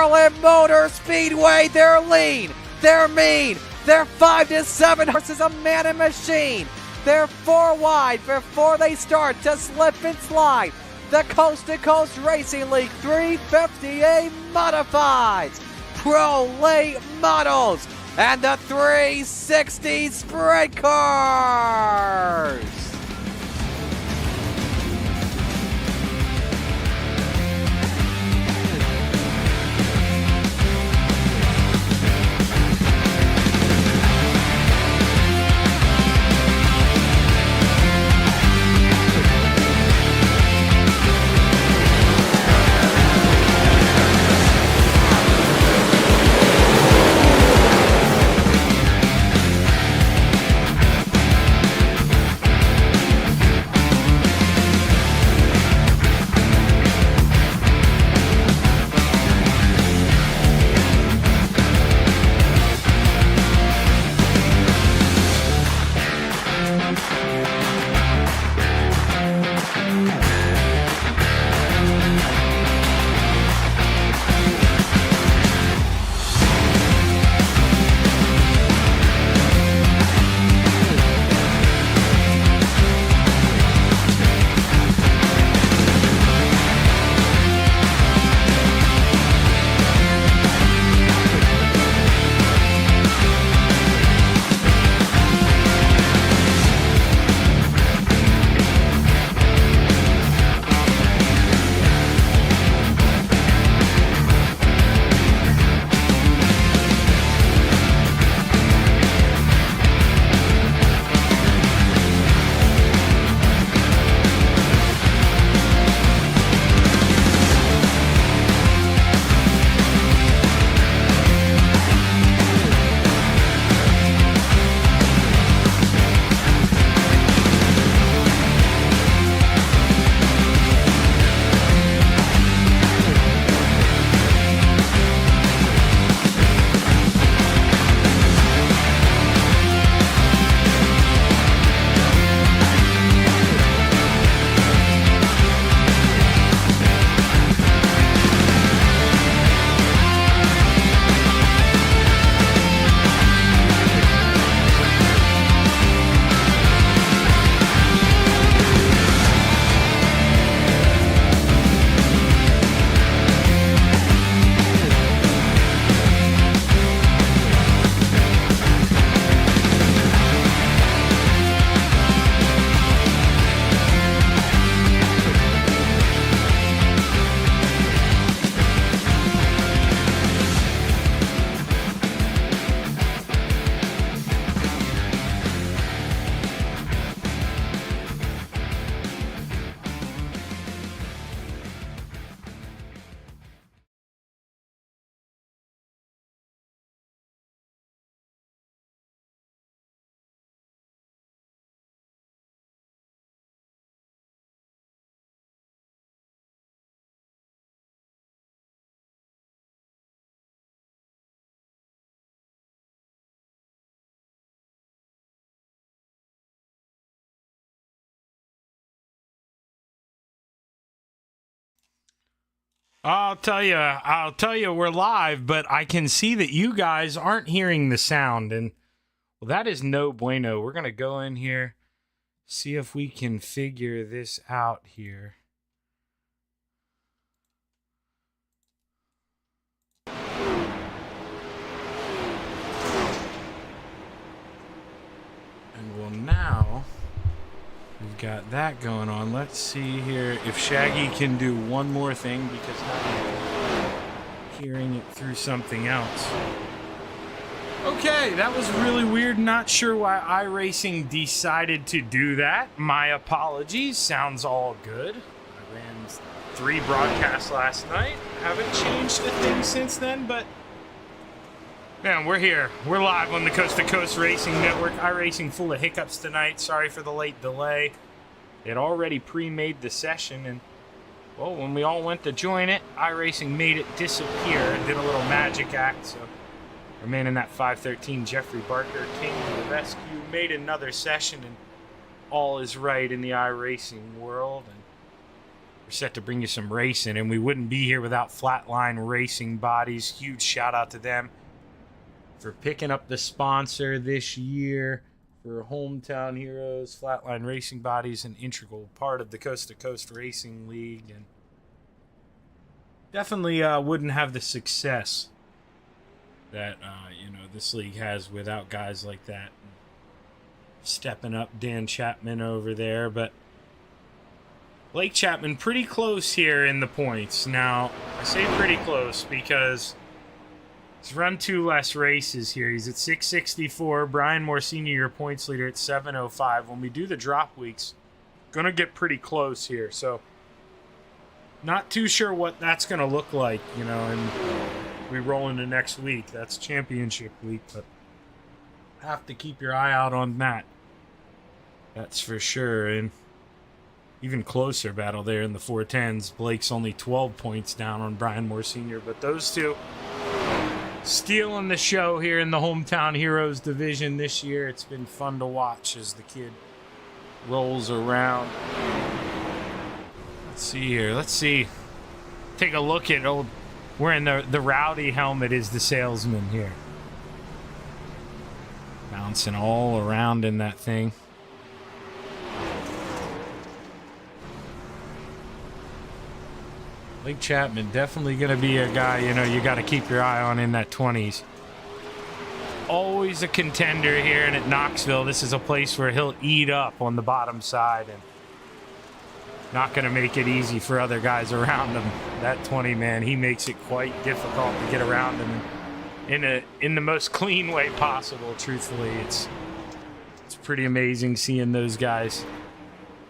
Charlotte Motor Speedway. They're lean, they're mean, they're 5 to 7 horses, a man and machine. They're 4 wide before they start to slip and slide. The Coast to Coast Racing League 350A Modifieds, Pro Late Models, and the 360 Sprint Cars. I'll tell you, we're live, but I can see that you guys aren't hearing the sound, and well, that is no bueno. We're gonna go in here, see if we can figure this out here. And well, now we've got that going on. Let's see here if Shaggy can do one more thing, because I'm hearing it through something else. Okay, that was really weird. Not sure why iRacing decided to do that. My apologies. Sounds all good. I ran 3 broadcasts last night. Haven't changed a thing since then, but man, we're here. We're live on the Coast to Coast Racing Network. iRacing full of hiccups tonight. Sorry for the late delay. They had already pre-made the session, and well, when we all went to join it, iRacing made it disappear and did a little magic act. So our man in that 513, Jeffrey Barker, came to the rescue, made another session, and all is right in the iRacing world. And we're set to bring you some racing, and we wouldn't be here without Flatline Racing Bodies. Huge shout out to them for picking up the sponsor this year for Hometown Heroes. Flatline Racing Bodies, an integral part of the Coast to Coast Racing League, and definitely wouldn't have the success that this league has without guys like that stepping up. Dan Chapman over there, but Blake Chapman pretty close here in the points. Now, I say pretty close because he's run 2 less races here. He's at 664. Brian Moore Sr., your points leader, at 705. When we do the drop weeks, going to get pretty close here. So, not too sure what that's going to look like, and we roll into next week. That's championship week, but have to keep your eye out on that. That's for sure. And even closer battle there in the 410s. Blake's only 12 points down on Brian Moore Sr., but those two stealing the show here in the Hometown Heroes division this year. It's been fun to watch as the kid rolls around. Let's see here. Let's see. Take a look at old... Wearing the rowdy helmet is the salesman here. Bouncing all around in that thing. Blake Chapman, definitely going to be a guy, you got to keep your eye on in that 20s. Always a contender here, and at Knoxville, this is a place where he'll eat up on the bottom side and not going to make it easy for other guys around him. That 20, man, he makes it quite difficult to get around him in the most clean way possible. Truthfully, it's pretty amazing seeing those guys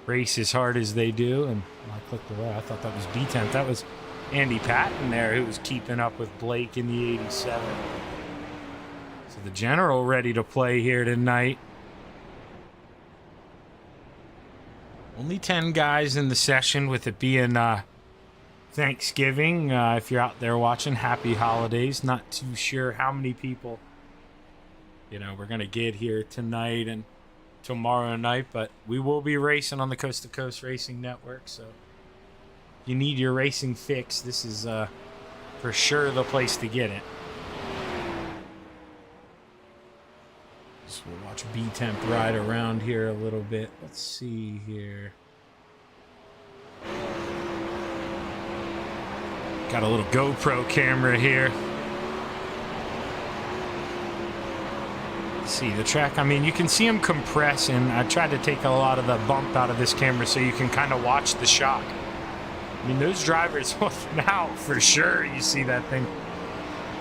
race as hard as they do. And I clicked away. I thought that was B10. That was Andy Patton there, who was keeping up with Blake in the 87. So the General ready to play here tonight. Only 10 guys in the session, with it being Thanksgiving. If you're out there watching, happy holidays. Not too sure how many people, we're going to get here tonight and tomorrow night, but we will be racing on the Coast to Coast Racing Network, so if you need your racing fix, this is for sure the place to get it. So we'll watch B-Temp ride around here a little bit. Let's see here. Got a little GoPro camera here. Let's see the track. I mean, you can see him compress, and I tried to take a lot of the bump out of this camera so you can kind of watch the shock. I mean, those drivers, now for sure you see that thing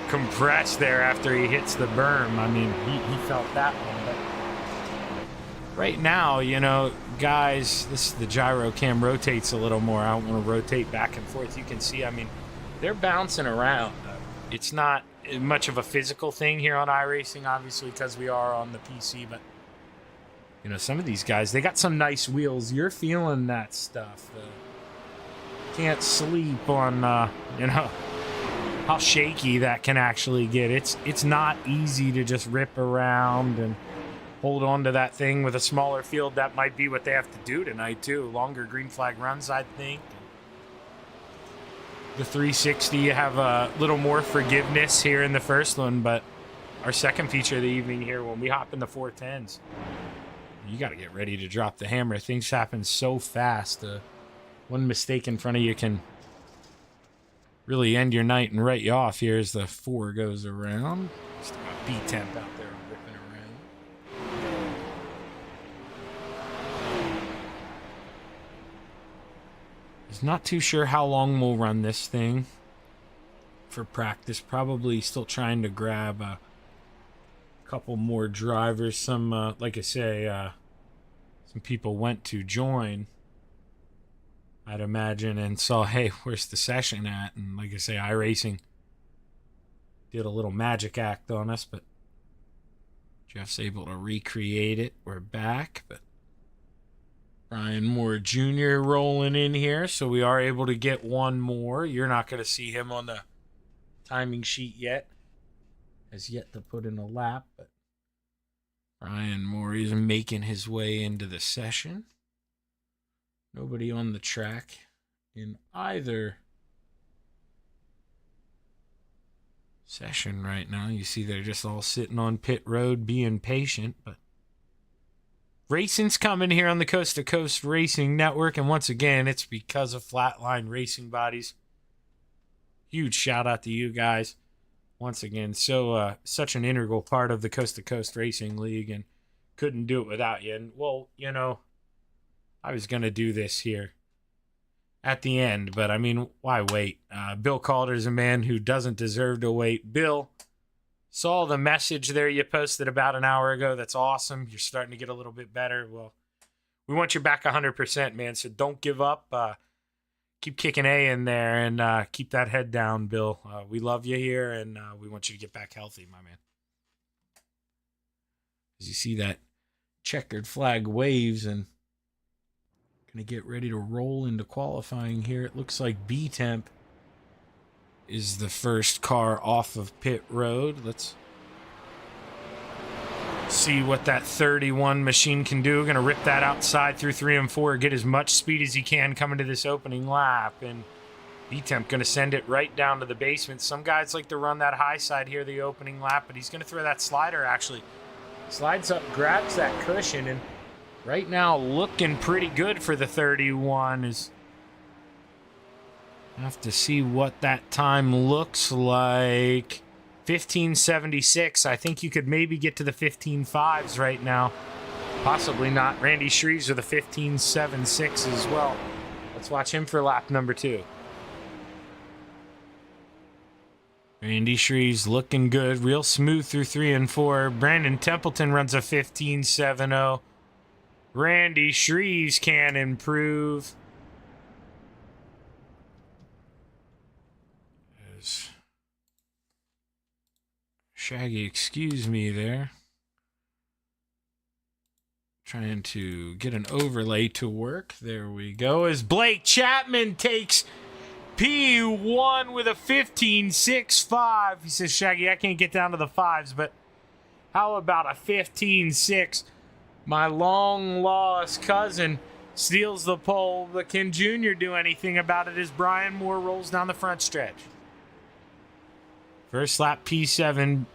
compress there after he hits the berm. I mean, he felt that one. But right now, guys, the gyro cam rotates a little more. I don't want to rotate back and forth. You can see, I mean, they're bouncing around. It's not much of a physical thing here on iRacing, obviously, because we are on the PC, but some of these guys, they got some nice wheels. You're feeling that stuff. Can't sleep on how shaky that can actually get. It's not easy to just rip around and hold on to that thing with a smaller field. That might be what they have to do tonight too. Longer green flag runs, I think. The 360, you have a little more forgiveness here in the first one, but our second feature of the evening here, when we hop in the 410s, you got to get ready to drop the hammer. Things happen so fast. One mistake in front of you can really end your night and write you off. Here as the 4 goes around. Still got B-Temp out there ripping around. He's not too sure how long we'll run this thing for practice. Probably still trying to grab a couple more drivers. Some, like I say, some people went to join, I'd imagine, and saw, hey, where's the session at? And like I say, iRacing did a little magic act on us, but Jeff's able to recreate it. We're back, but Brian Moore Jr. rolling in here, so we are able to get one more. You're not going to see him on the timing sheet yet. Has yet to put in a lap, but Brian Moore is making his way into the session. Nobody on the track in either session right now. You see they're just all sitting on pit road being patient, but racing's coming here on the Coast to Coast Racing Network, and once again, it's because of Flatline Racing Bodies. Huge shout out to you guys. Once again, such an integral part of the Coast to Coast Racing League, and couldn't do it without you. And, well, you know, I was going to do this here at the end, but I mean, why wait? Bill Calder's a man who doesn't deserve to wait. Bill, saw the message there you posted about an hour ago. That's awesome. You're starting to get a little bit better. Well, we want you back 100%, man, so don't give up. Keep kicking A in there, and keep that head down, Bill. We love you here, and we want you to get back healthy, my man. As you see that checkered flag waves, and going to get ready to roll into qualifying here. It looks like B-Temp is the first car off of pit road. Let's see what that 31 machine can do. Going to rip that outside through 3 and 4, get as much speed as he can coming to this opening lap. And B-Temp going to send it right down to the basement. Some guys like to run that high side here the opening lap, but he's going to throw that slider, actually. Slides up, grabs that cushion, and right now looking pretty good for the 31. Is have to see what that time looks like. 15:76. I think you could maybe get to the 15:05s right now. Possibly not. Randy Shreves with a 15:76 as well. Let's watch him for lap number 2. Randy Shreves looking good. Real smooth through 3 and 4. Brandon Templeton runs a 15:70. Randy Shreves can improve. Shaggy, excuse me there. Trying to get an overlay to work. There we go. As Blake Chapman takes P1 with a 15.65. He says, Shaggy, I can't get down to the 5s, but how about a 15.6? My long-lost cousin steals the pole, but can Junior do anything about it as Brian Moore rolls down the front stretch? First lap P7,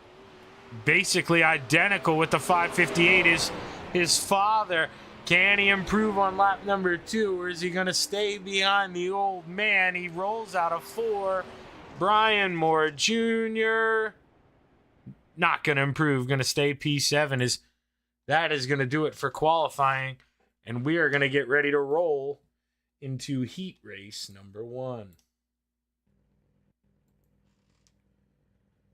basically identical with the 5.58 is his father. Can he improve on lap number 2, or is he going to stay behind the old man? He rolls out of 4. Brian Moore Jr. not going to improve, going to stay P7. That is going to do it for qualifying, and we are going to get ready to roll into heat race number 1.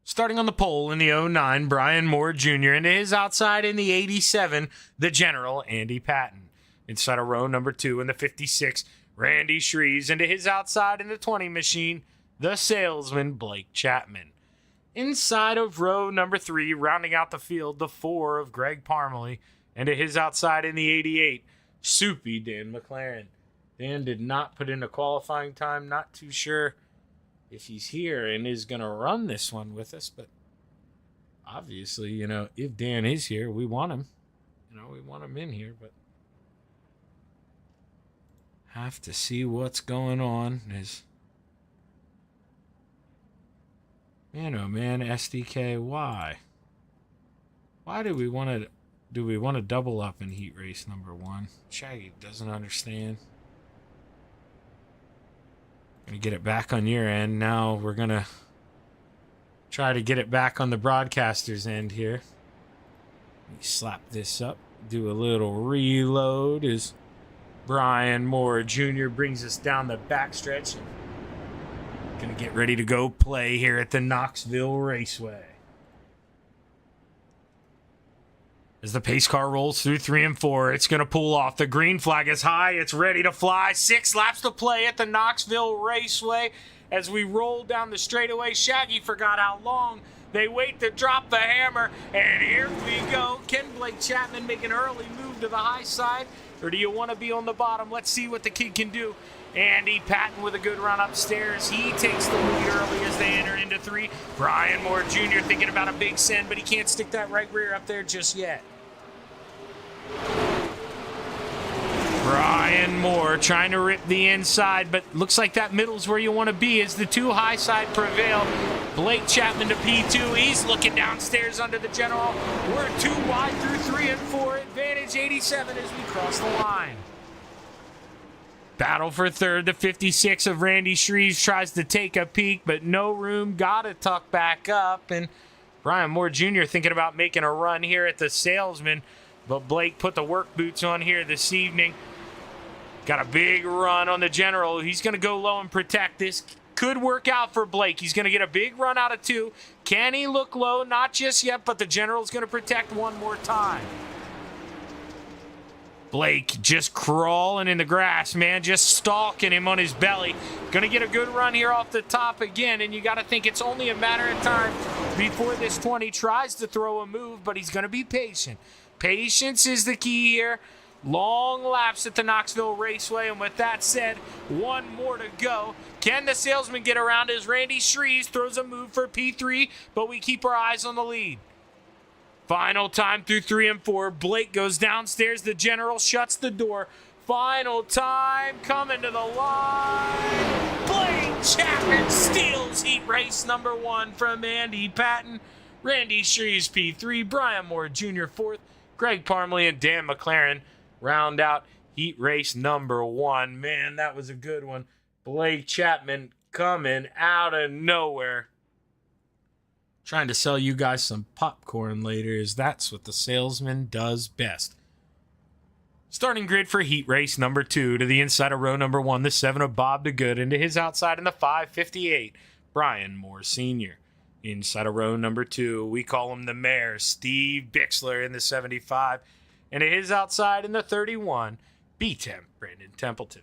Starting on the pole in the 09, Brian Moore Jr. Into his outside in the 87, the General, Andy Patton. Inside of row number 2 in the 56, Randy Shreves. Into his outside in the 20 machine, the Salesman, Blake Chapman. Inside of row number 3, rounding out the field, the 4 of Greg Parmalee. Into his outside in the 88, Soupy Dan McLaren. Dan did not put in a qualifying time, not too sure if he's here and is going to run this one with us, but obviously, you know, if Dan is here, we want him. You know, we want him in here, but have to see what's going on. Man, oh man, SDK, why do we want to double up in heat race number 1? Shaggy doesn't understand. Gonna get it back on your end. Now we're gonna try to get it back on the broadcaster's end here. Let me slap this up, do a little reload as Brian Moore Jr. brings us down the backstretch. Gonna get ready to go play here at the Knoxville Raceway. As the pace car rolls through 3 and 4, it's going to pull off. The green flag is high. It's ready to fly. 6 laps to play at the Knoxville Raceway. As we roll down the straightaway, Shaggy forgot how long they wait to drop the hammer. And here we go. Can Blake Chapman make an early move to the high side? Or do you want to be on the bottom? Let's see what the kid can do. Andy Patton with a good run upstairs. He takes the lead early as they enter into 3. Brian Moore Jr. thinking about a big send, but he can't stick that right rear up there just yet. Brian Moore trying to rip the inside, but looks like that middle's where you want to be as the two high side prevail. Blake Chapman to P2. He's looking downstairs under the general. We're 2 wide through 3 and 4. Advantage 87 as we cross the line. Battle for third. The 56 of Randy Shreves tries to take a peek, but no room. Got to tuck back up. And Brian Moore Jr. thinking about making a run here at the Salesman, but Blake put the work boots on here this evening. Got a big run on the general. He's going to go low and protect. This could work out for Blake. He's going to get a big run out of 2. Can he look low? Not just yet, but the general's going to protect one more time. Blake just crawling in the grass, man. Just stalking him on his belly. Going to get a good run here off the top again, and you got to think it's only a matter of time before this 20 tries to throw a move, but he's going to be patient. Patience is the key here. Long laps at the Knoxville Raceway, and with that said, one more to go. Can the Salesman get around as Randy Shreves throws a move for P3, but we keep our eyes on the lead. Final time through 3 and 4. Blake goes downstairs. The general shuts the door. Final time coming to the line. Blake Chapman steals heat race number 1 from Andy Patton. Randy Shreves P3, Brian Moore Jr. 4th, Greg Parmley and Dan McLaren round out heat race number 1. Man, that was a good one. Blake Chapman coming out of nowhere. Trying to sell you guys some popcorn later, as that's what the Salesman does best. Starting grid for heat race number 2. To the inside of row number 1, the 7 of Bob DeGood. Into his outside in the 558, Brian Moore Sr. Inside of row number 2, we call him the mayor, Steve Bixler in the 75. And to his outside in the 31, B-Temp, Brandon Templeton.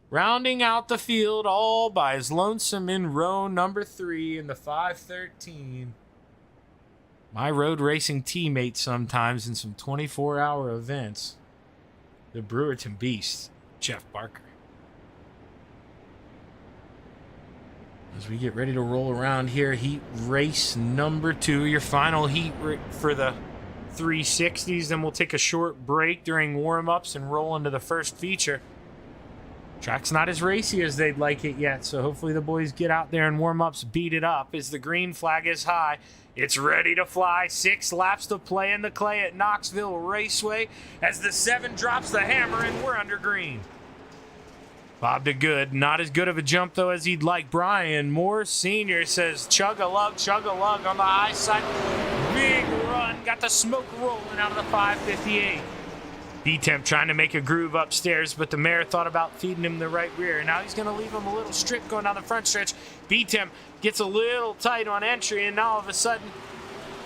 Rounding out the field all by his lonesome in row number 3 in the 513. My road racing teammate sometimes in some 24-hour events. The Brewerton Beast, Jeff Barker. As we get ready to roll around here, heat race number 2, your final heat for the 360s. Then we'll take a short break during warm-ups and roll into the first feature. Track's not as racy as they'd like it yet, so hopefully the boys get out there and warm-ups, beat it up as the green flag is high. It's ready to fly. 6 laps to play in the clay at Knoxville Raceway as the 7 drops the hammer and we're under green. Bob DeGood, not as good of a jump, though, as he'd like. Brian Moore Sr. says, chug-a-lug on the high side. Big run, got the smoke rolling out of the 558. B-Temp trying to make a groove upstairs, but the mayor thought about feeding him the right rear. Now he's going to leave him a little strip going down the front stretch. B-Temp gets a little tight on entry, and now all of a sudden,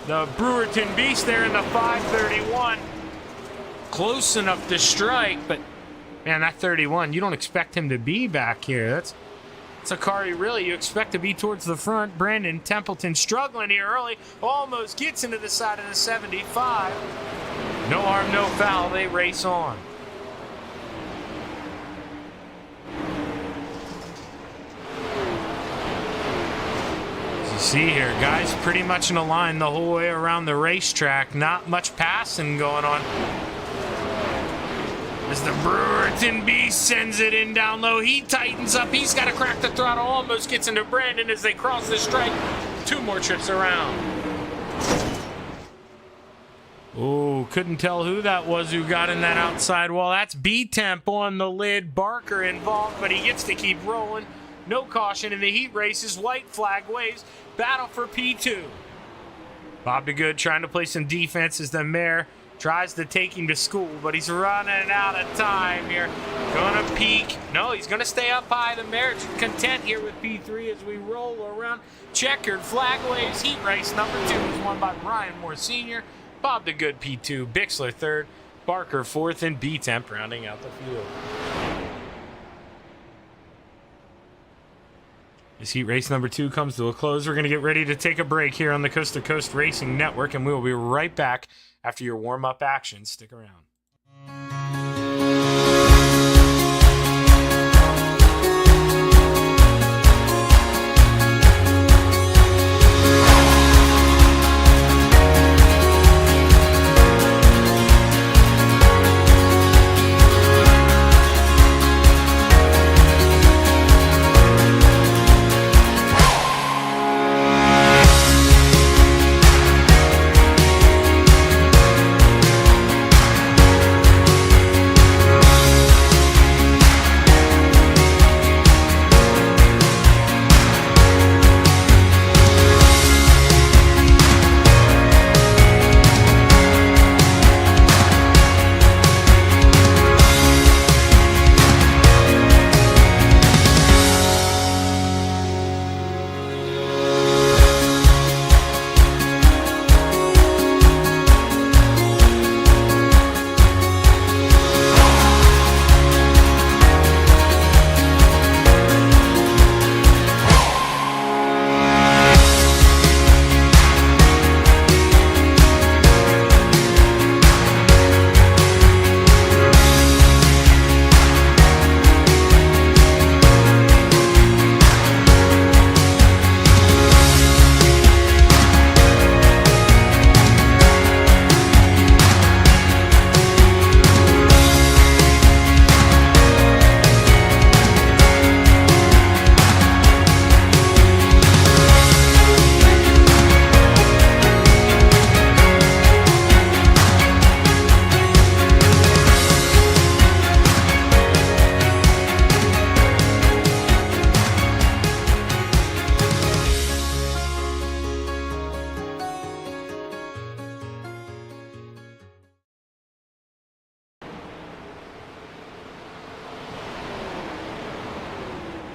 the Brewerton Beast there in the 531. Close enough to strike, but man, that 31, you don't expect him to be back here. That's a car you expect to be towards the front. Brandon Templeton struggling here early, almost gets into the side of the 75. No harm, no foul, they race on. As you see here, guys pretty much in a line the whole way around the racetrack. Not much passing going on. As the Brewerton Beast sends it in down low, he tightens up. He's got to crack the throttle, almost gets into Brandon as they cross the strike. 2 more trips around. Oh, couldn't tell who that was who got in that outside wall. That's B-Temp on the lid. Barker involved, but he gets to keep rolling. No caution in the heat races. White flag waves. Battle for P2. Bob DeGood trying to play some defense as the mayor tries to take him to school, but he's running out of time here. Gonna peak. No, he's gonna stay up high. The mayor's content here with P3 as we roll around. Checkered flag waves. Heat race number 2 is won by Brian Moore Sr. Bob DeGood P2, Bixler 3rd, Barker 4th, and B-Temp rounding out the field. This heat race number 2 comes to a close. We're going to get ready to take a break here on the Coast to Coast Racing Network, and we will be right back after your warm-up action. Stick around.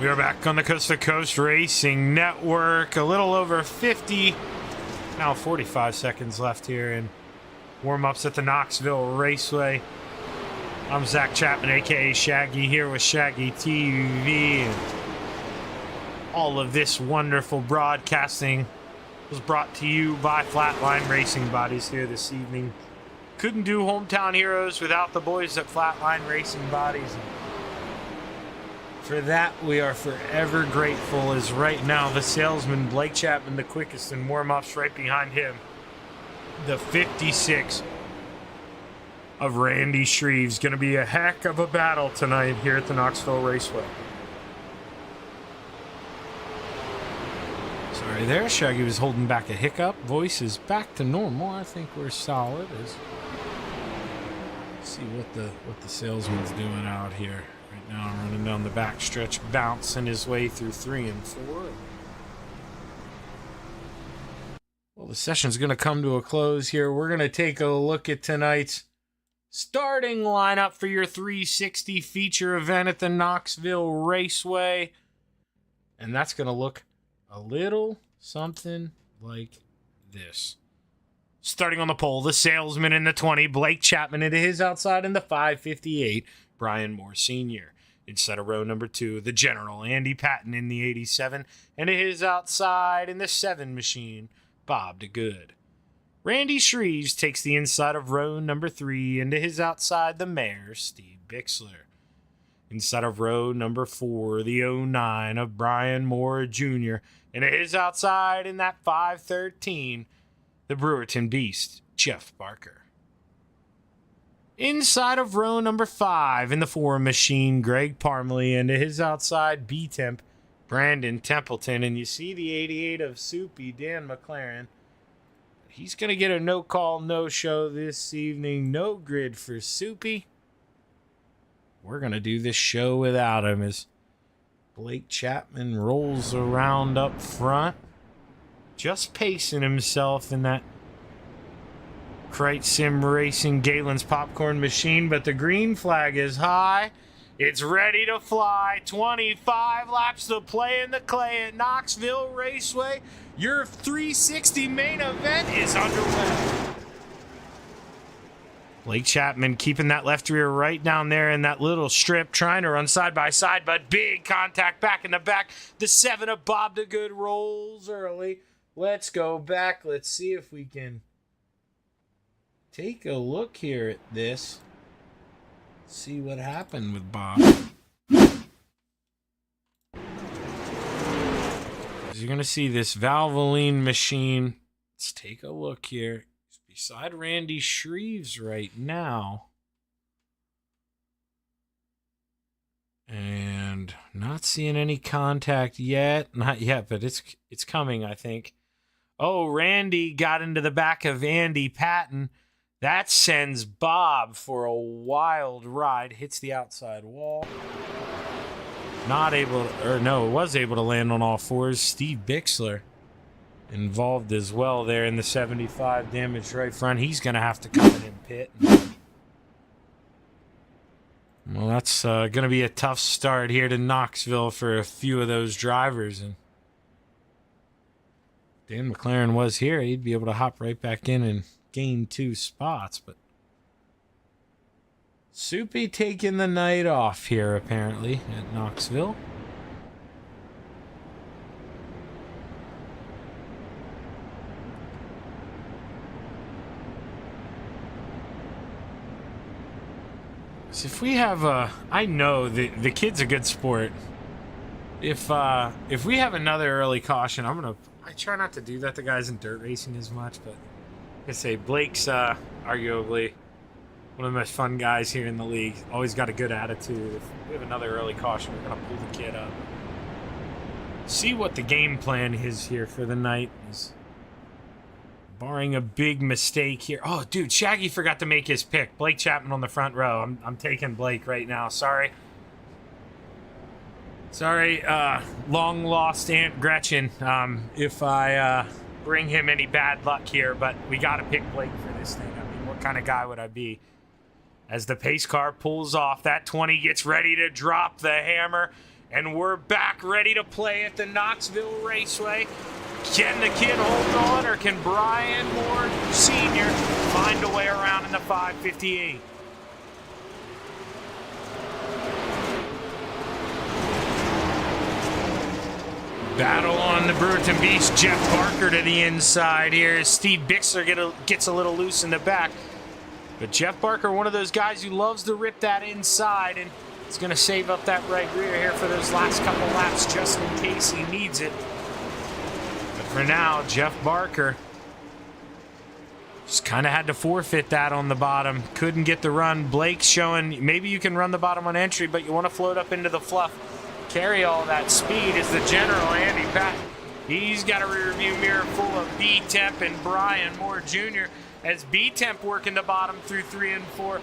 We are back on the Coast to Coast Racing Network. A little over 50, now 45 seconds left here in warm-ups at the Knoxville Raceway. I'm Zach Chapman, aka Shaggy, here with ShaggyTV. And all of this wonderful broadcasting was brought to you by Flatline Racing Bodies here this evening. Couldn't do Hometown Heroes without the boys at Flatline Racing Bodies. For that, we are forever grateful, as right now the salesman Blake Chapman, the quickest in warm-ups, right behind him. The 56 of Randy Shreves. Going to be a heck of a battle tonight here at the Knoxville Raceway. Sorry there, Shaggy was holding back a hiccup. Voice is back to normal. I think we're solid. Let's see what the salesman's doing out here. Right now, running down the backstretch, bouncing his way through 3 and 4. Well, the session's going to come to a close here. We're going to take a look at tonight's starting lineup for your 360 feature event at the Knoxville Raceway. And that's going to look a little something like this. Starting on the pole, the salesman in the 20, Blake Chapman into his outside in the 558, Brian Moore Sr. Inside of row number 2, the general, Andy Patton in the 87, and to his outside in the 7 machine, Bob DeGood. Randy Shreves takes the inside of row number 3, and to his outside, the mayor, Steve Bixler. Inside of row number 4, the 09 of Brian Moore Jr., and to his outside in that 513, the Brewerton Beast, Jeff Barker. Inside of row number 5 in the 4 machine, Greg Parmley, and to his outside, B-Temp, Brandon Templeton. And you see the 88 of Soupy, Dan McLaren. He's going to get a no-call, no-show this evening. No grid for Soupy. We're going to do this show without him as Blake Chapman rolls around up front. Just pacing himself in that Crate Sim Racing Galen's popcorn machine, but the green flag is high. It's ready to fly. 25 laps to play in the clay at Knoxville Raceway. Your 360 main event is underway. Blake Chapman keeping that left rear right down there in that little strip, trying to run side by side, but big contact back in the back. The 7 of Bob DeGood rolls early. Let's go back. Let's see if we can take a look here at this. See what happened with Bob. You're going to see this Valvoline machine. Let's take a look here. It's beside Randy Shreves right now. And not seeing any contact yet. Not yet, but it's coming, I think. Oh, Randy got into the back of Andy Patton. That sends Bob for a wild ride. Hits the outside wall. Not able to, or no, was able to land on all fours. Steve Bixler involved as well there in the 75, damaged right front. He's going to have to come in and pit. Well, that's going to be a tough start here to Knoxville for a few of those drivers. And Dan McLaren was here. He'd be able to hop right back in and gain 2 spots, but Soupy taking the night off here apparently at Knoxville. So if we have I know the kid's a good sport. If we have another early caution, I try not to do that to guys in dirt racing as much, but I say Blake's arguably one of the most fun guys here in the league. Always got a good attitude. If we have another early caution, we're going to pull the kid up. See what the game plan is here for the night. Is barring a big mistake here. Oh, dude, Shaggy forgot to make his pick. Blake Chapman on the front row. I'm taking Blake right now. Sorry. Long lost Aunt Gretchen. If I bring him any bad luck here, but we got to pick Blake for this thing. I mean, what kind of guy would I be? As the pace car pulls off, that 20 gets ready to drop the hammer, And we're back ready to play at the Knoxville Raceway. Can the kid hold on, or can Brian Moore Sr. find a way around in the 558? Battle on the Brewerton Beast. Jeff Barker to the inside here. Steve Bixler gets a little loose in the back. But Jeff Barker, one of those guys who loves to rip that inside, and he's going to save up that right rear here for those last couple laps just in case he needs it. But for now, Jeff Barker just kind of had to forfeit that on the bottom. Couldn't get the run. Blake's showing maybe you can run the bottom on entry, but you want to float up into the fluff. Carry all that speed is the general Andy Patton. He's got a rear view mirror full of B-Temp and Brian Moore Jr. as B-Temp working the bottom through 3 and 4.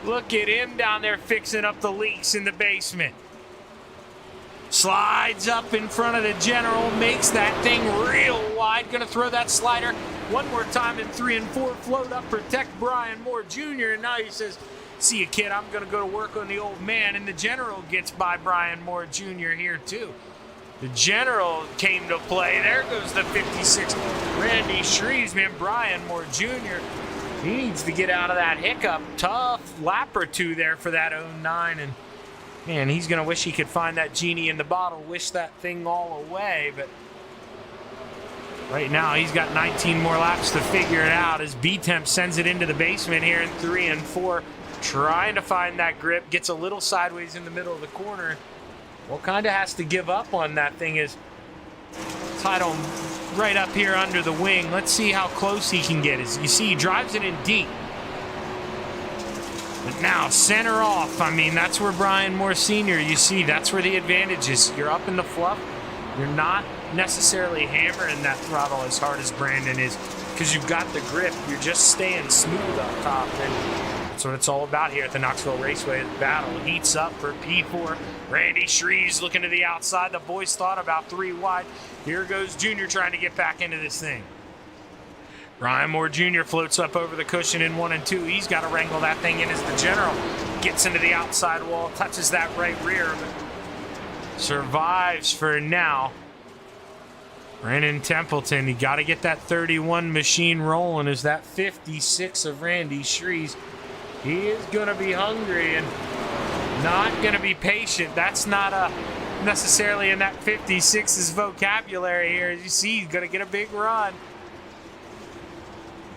Look at him down there fixing up the leaks in the basement. Slides up in front of the general, makes that thing real wide. Gonna throw that slider one more time in 3 and 4. Float up, protect Brian Moore Jr. And now he says, see you, kid, I'm gonna go to work on the old man. And the general gets by Brian Moore Jr. here too. The general came to play. There goes the 56. Randy Shreves, man, Brian Moore Jr. He needs to get out of that hiccup. Tough lap or two there for that 09. And, man, he's going to wish he could find that genie in the bottle. Wish that thing all away. But right now, he's got 19 more laps to figure it out as B-Temp sends it into the basement here in 3 and 4. Trying to find that grip. Gets a little sideways in the middle of the corner. Well, kind of has to give up on that thing as tied on right up here under the wing. Let's see how close he can get. As you see, he drives it in deep. But now, center off. I mean, that's where Brian Moore Sr., you see, that's where the advantage is. You're up in the fluff. You're not necessarily hammering that throttle as hard as Brandon is because you've got the grip. You're just staying smooth up top. And that's what it's all about here at the Knoxville Raceway. The battle heats up for P4. Randy Shreves looking to the outside. The boys thought about 3 wide. Here goes Junior trying to get back into this thing. Brian Moore Jr. floats up over the cushion in 1 and 2. He's got to wrangle that thing in as the general gets into the outside wall, touches that right rear, but survives for now. Brandon Templeton, you got to get that 31 machine rolling as that 56 of Randy Shreves. He is going to be hungry and not going to be patient. That's not necessarily in that 56's vocabulary here. As you see, he's going to get a big run.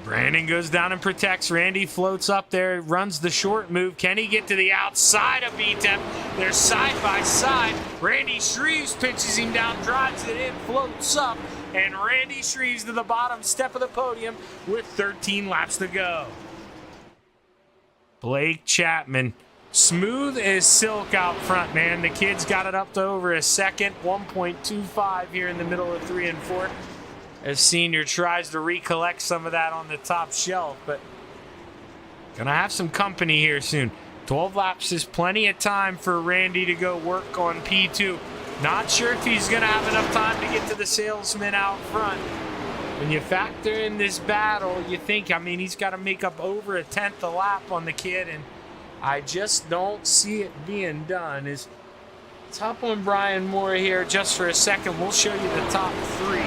Brandon goes down and protects. Randy floats up there, runs the short move. Can he get to the outside of B-Temp? They're side by side. Randy Shreves pinches him down, drives it in, floats up, and Randy Shreves to the bottom step of the podium with 13 laps to go. Blake Chapman, smooth as silk out front, man. The kid's got it up to over a second, 1.25 here in the middle of 3 and 4. As Senior tries to recollect some of that on the top shelf, but gonna have some company here soon. 12 laps is plenty of time for Randy to go work on P2. Not sure if he's gonna have enough time to get to the salesman out front. When you factor in this battle, you think, I mean, he's got to make up over a 10th a lap on the kid, and I just don't see it being done. Let's hop on Brian Moore here just for a second. We'll show you the top 3.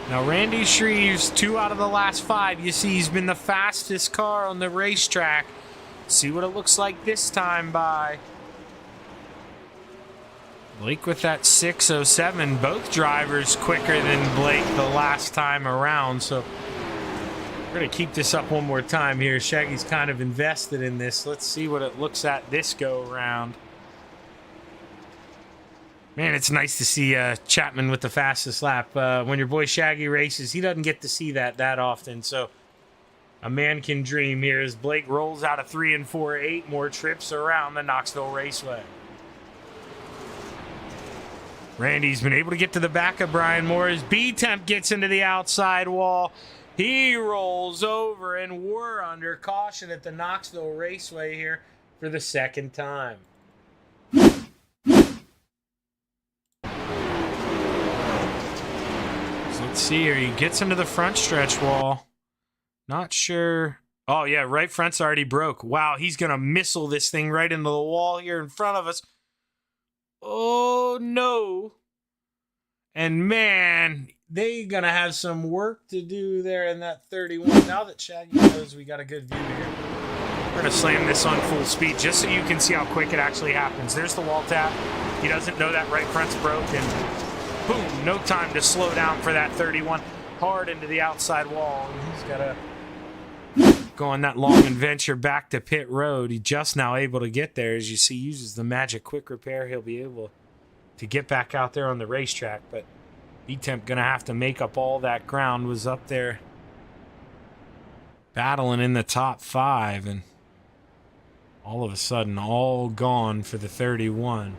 Now, Randy Shreves, 2 out of the last 5. You see, he's been the fastest car on the racetrack. See what it looks like this time by Blake with that 607. Both drivers quicker than Blake the last time around. So we're going to keep this up one more time here. Shaggy's kind of invested in this. Let's see what it looks at this go around. Man, it's nice to see Chapman with the fastest lap. When your boy Shaggy races, he doesn't get to see that often. So a man can dream here as Blake rolls out of 3 and 4, 8 more trips around the Knoxville Raceway. Randy's been able to get to the back of Brian Moore as B-Temp gets into the outside wall. He rolls over, and we're under caution at the Knoxville Raceway here for the second time. So let's see here. He gets into the front stretch wall. Not sure. Oh, yeah, right front's already broke. Wow, he's going to missile this thing right into the wall here in front of us. Oh, no. And, man, they going to have some work to do there in that 31. Now that Shaggy knows we got a good view here, we're going to slam this on full speed just so you can see how quick it actually happens. There's the wall tap. He doesn't know that right front's broken. Boom, no time to slow down for that 31. Hard into the outside wall. He's got to go on that long adventure back to pit road. He's just now able to get there. As you see, uses the magic quick repair. He'll be able to get back out there on the racetrack. But B-Temp going to have to make up all that ground. Was up there battling in the top 5. And all of a sudden, all gone for the 31.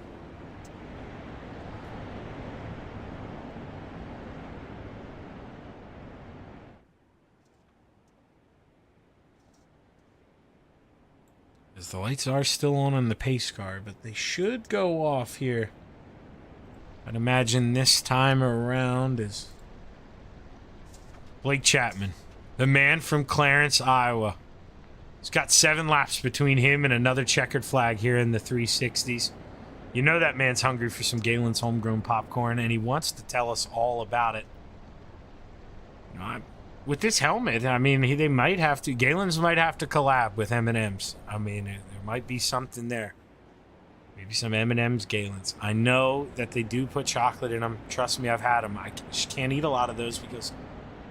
As the lights are still on the pace car, but they should go off here. I'd imagine this time around is Blake Chapman, the man from Clarence, Iowa. He's got 7 laps between him and another checkered flag here in the 360s. You know that man's hungry for some Galen's homegrown popcorn, and he wants to tell us all about it. You know, with this helmet, I mean, they might have to. Galen's might have to collab with M&M's. I mean, there might be something there. Maybe some M&M's, Galen's. I know that they do put chocolate in them. Trust me, I've had them. I can't eat a lot of those because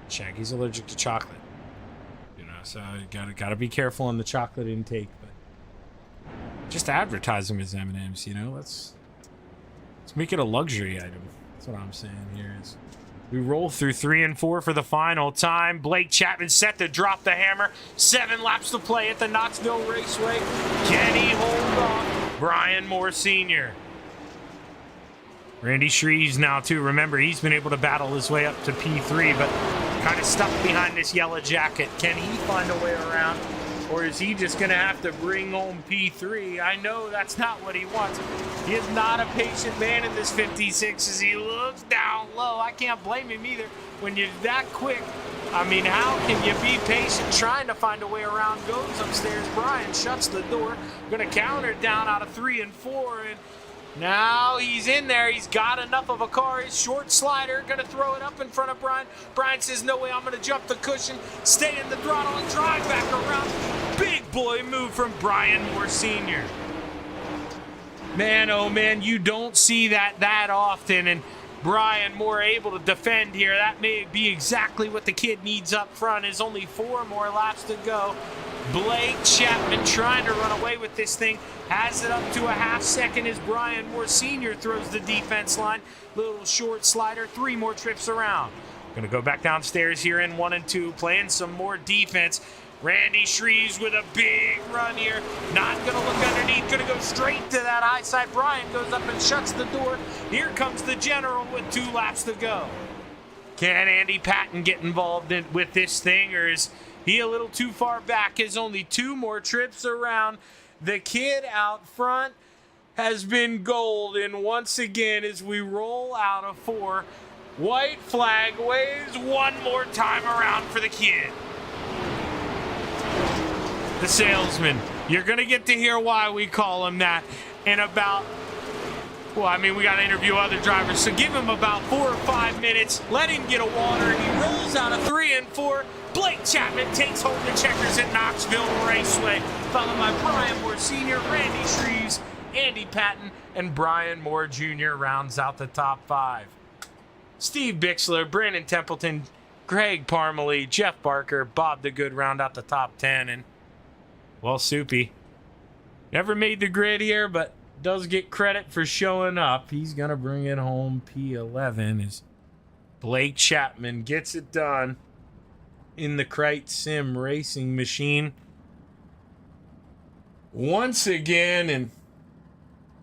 Shaggy's allergic to chocolate. You know, so you gotta be careful on the chocolate intake. But just advertise them as M&M's. You know, let's make it a luxury item. That's what I'm saying here is. We roll through 3 and 4 for the final time. Blake Chapman set to drop the hammer. 7 laps to play at the Knoxville Raceway. Can he hold on? Brian Moore Sr. Randy Shreves now, too. Remember, he's been able to battle his way up to P3, but kind of stuck behind this yellow jacket. Can he find a way around? Or is he just going to have to bring home P3? I know that's not what he wants. He is not a patient man in this 56 as he looks down low. I can't blame him either. When you're that quick, I mean, how can you be patient trying to find a way around? Goes upstairs. Brian shuts the door. Going to counter down out of 3 and 4. And now he's in there. He's got enough of a car. His short slider going to throw it up in front of Brian. Brian says, no way, I'm going to jump the cushion, stay in the throttle, and drive back around. Big boy move from Brian Moore Sr. Man, oh man, you don't see that often. And Brian Moore able to defend here. That may be exactly what the kid needs up front. There's only 4 more laps to go. Blake Chapman trying to run away with this thing. Has it up to a half second as Brian Moore Sr. throws the defense line. Little short slider, 3 more trips around. Going to go back downstairs here in 1 and 2, playing some more defense. Randy Shreves with a big run here. Not going to look underneath. Going to go straight to that high side. Brian goes up and shuts the door. Here comes the general with 2 laps to go. Can Andy Patton get involved with this thing, or is he a little too far back? Has only 2 more trips around. The kid out front has been golden once again as we roll out of 4. White flag waves one more time around for the kid. The salesman. You're going to get to hear why we call him that in about, well, I mean, we got to interview other drivers, so give him about 4 or 5 minutes. Let him get a water. He rolls out of 3 and 4. Blake Chapman takes home the checkers at Knoxville Raceway, followed by Brian Moore Sr., Randy Shreves, Andy Patton, and Brian Moore Jr. rounds out the top 5. Steve Bixler, Brandon Templeton, Greg Parmalee, Jeff Barker, Bob the Good round out the top 10. And, well, Soupy never made the grid here, but does get credit for showing up. He's going to bring it home P11 as Blake Chapman gets it done in the Krite Sim racing machine once again. And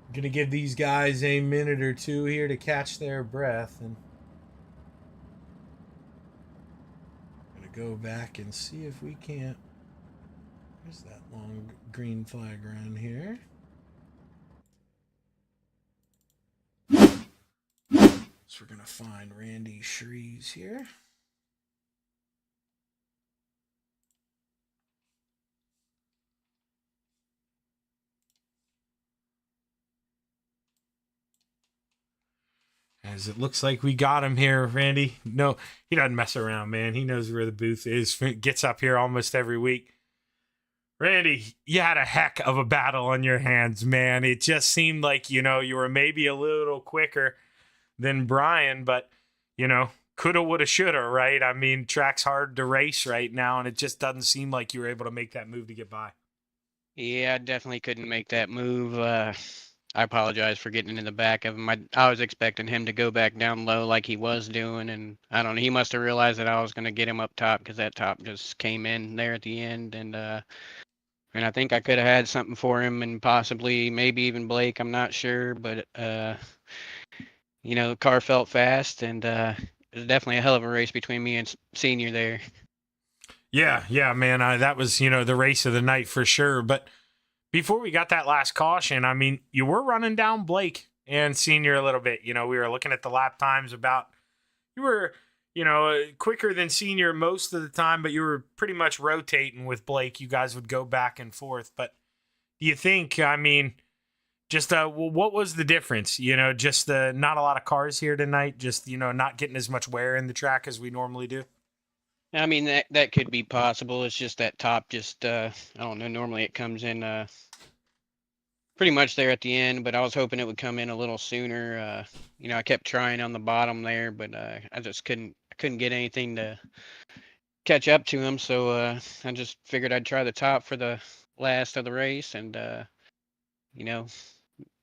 I'm going to give these guys a minute or 2 here to catch their breath. And I'm going to go back and see if we can't. There's that long green flag around here. So we're going to find Randy Shreves here. as it looks like we got him here, Randy. No, he doesn't mess around, man. He knows where the booth is. Gets up here almost every week. Randy, you had a heck of a battle on your hands, man. It just seemed like, you were maybe a little quicker than Brian, but, coulda, woulda, shoulda, right? I mean, track's hard to race right now, and it just doesn't seem like you were able to make that move to get by. Yeah, I definitely couldn't make that move. I apologize for getting in the back of him. I was expecting him to go back down low like he was doing, and I don't know. He must have realized that I was going to get him up top because that top just came in there at the end, and I think I could have had something for him and possibly maybe even Blake. I'm not sure, but the car felt fast, and it was definitely a hell of a race between me and Senior there. Yeah, man. That was, the race of the night for sure. But before we got that last caution, I mean, you were running down Blake and Senior a little bit. We were looking at the lap times you were, quicker than Senior most of the time, but you were pretty much rotating with Blake. You guys would go back and forth. But do you think, I mean, just what was the difference? Just not a lot of cars here tonight, just, not getting as much wear in the track as we normally do? I mean, that could be possible. It's just that top just, I don't know, normally it comes in pretty much there at the end, but I was hoping it would come in a little sooner. I kept trying on the bottom there, but I just couldn't get anything to catch up to him, so I just figured I'd try the top for the last of the race, and,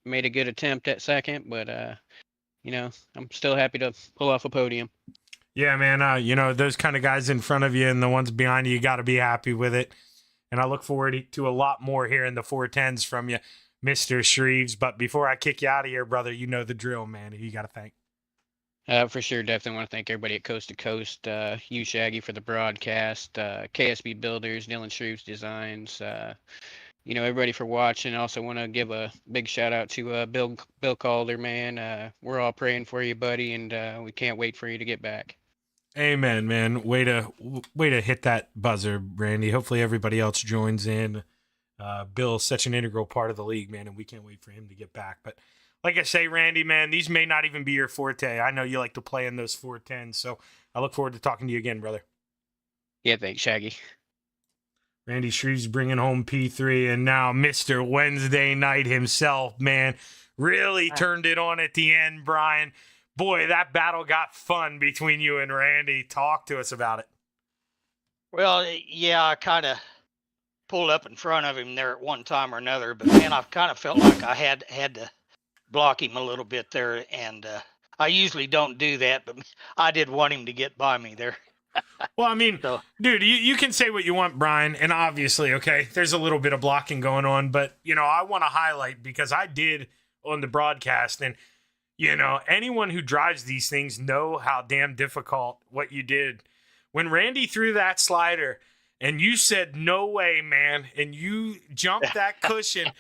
made a good attempt at second, but, I'm still happy to pull off a podium. Yeah, man, those kind of guys in front of you and the ones behind you got to be happy with it. And I look forward to a lot more here in the 410s from you, Mr. Shreves. But before I kick you out of here, brother, you know the drill, man. Who you got to thank? For sure, definitely want to thank everybody at Coast to Coast, you, Shaggy, for the broadcast, KSB Builders, Dylan Shreves Designs, everybody for watching. I also want to give a big shout out to Bill Calder, man. We're all praying for you, buddy, and we can't wait for you to get back. Amen, man. Way to hit that buzzer, Randy. Hopefully everybody else joins in. Bill's such an integral part of the league, man, and we can't wait for him to get back. But like I say, Randy, man, these may not even be your forte. I know you like to play in those 410s, so I look forward to talking to you again, brother. Yeah, thanks, Shaggy. Randy Shreves bringing home P3, and now Mr. Wednesday Night himself, man, really turned it on at the end, Brian. Boy, that battle got fun between you and Randy. Talk to us about it. Well, yeah, I kind of pulled up in front of him there at one time or another, but man, I kind of felt like I had to block him a little bit there, and I usually don't do that, but I did want him to get by me there. Well, I mean, dude, you can say what you want, Brian, and obviously, okay, there's a little bit of blocking going on, but, I want to highlight, because I did on the broadcast, and, anyone who drives these things know how damn difficult what you did. When Randy threw that slider, and you said, no way, man, and you jumped that cushion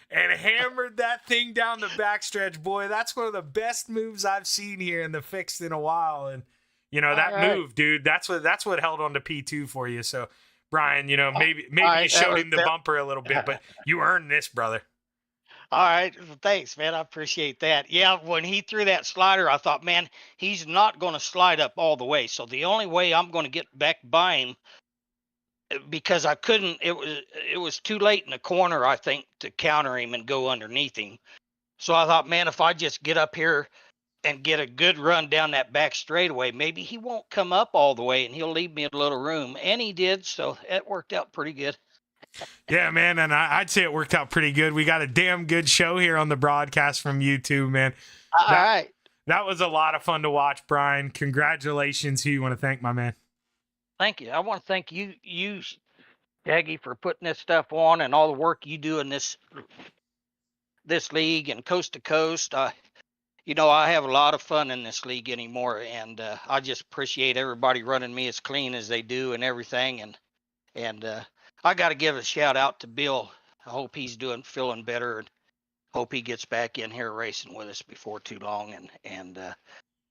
and hammered that thing down the backstretch, boy, that's one of the best moves I've seen here in the fixed in a while, and that move, dude, that's what held on to P2 for you. So, Brian, maybe you showed him the bumper a little bit, but you earned this, brother. All right. Thanks, man. I appreciate that. Yeah, when he threw that slider, I thought, man, he's not going to slide up all the way. So the only way I'm going to get back by him, because I couldn't, it was too late in the corner, I think, to counter him and go underneath him. So I thought, man, if I just get up here and get a good run down that back straightaway, maybe he won't come up all the way and he'll leave me a little room. And he did, so it worked out pretty good. Yeah, man, and I'd say it worked out pretty good. We got a damn good show here on the broadcast from you two, man. All right. That was a lot of fun to watch, Brian. Congratulations. Who you want to thank, my man? Thank you. I want to thank you, Shaggy, for putting this stuff on and all the work you do in this league and coast to coast. I have a lot of fun in this league anymore, and I just appreciate everybody running me as clean as they do and everything. And I got to give a shout out to Bill. I hope he's feeling better, and hope he gets back in here racing with us before too long. And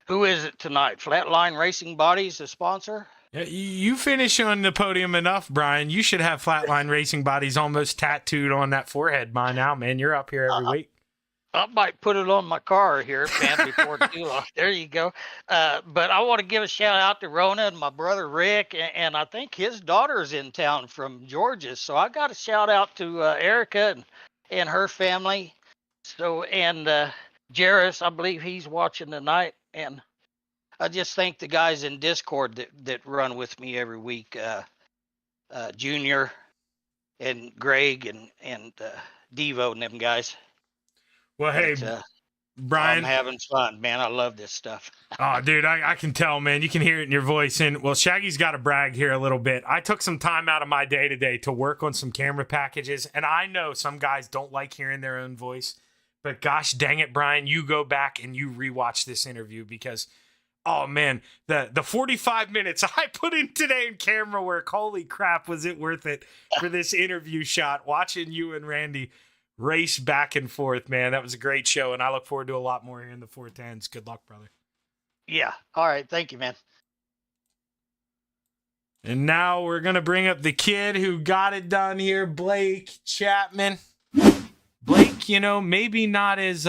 who is it tonight? Flatline Racing Bodies, the sponsor? Yeah, you finish on the podium enough, Brian. You should have Flatline Racing Bodies almost tattooed on that forehead by now, man. You're up here every week. I might put it on my car here, man, before too long. There you go. But I want to give a shout out to Rona and my brother Rick, and I think his daughter's in town from Georgia. So I got a shout out to Erica and her family. So and Jairus, I believe he's watching tonight, and I just thank the guys in Discord that run with me every week. Junior and Greg and Devo and them guys. Well, hey, But, Brian. I'm having fun, man. I love this stuff. Oh, dude, I can tell, man. You can hear it in your voice. And, well, Shaggy's got to brag here a little bit. I took some time out of my day today to work on some camera packages. And I know some guys don't like hearing their own voice. But gosh dang it, Brian, you go back and you rewatch this interview because, oh, man, the 45 minutes I put in today in camera work, holy crap, was it worth it for this interview shot, watching you and Randy race back and forth, man. That was a great show, and I look forward to a lot more here in the 410s. Good luck, brother. Yeah. All right. Thank you, man. And now we're going to bring up the kid who got it done here, Blake Chapman. Blake, maybe not as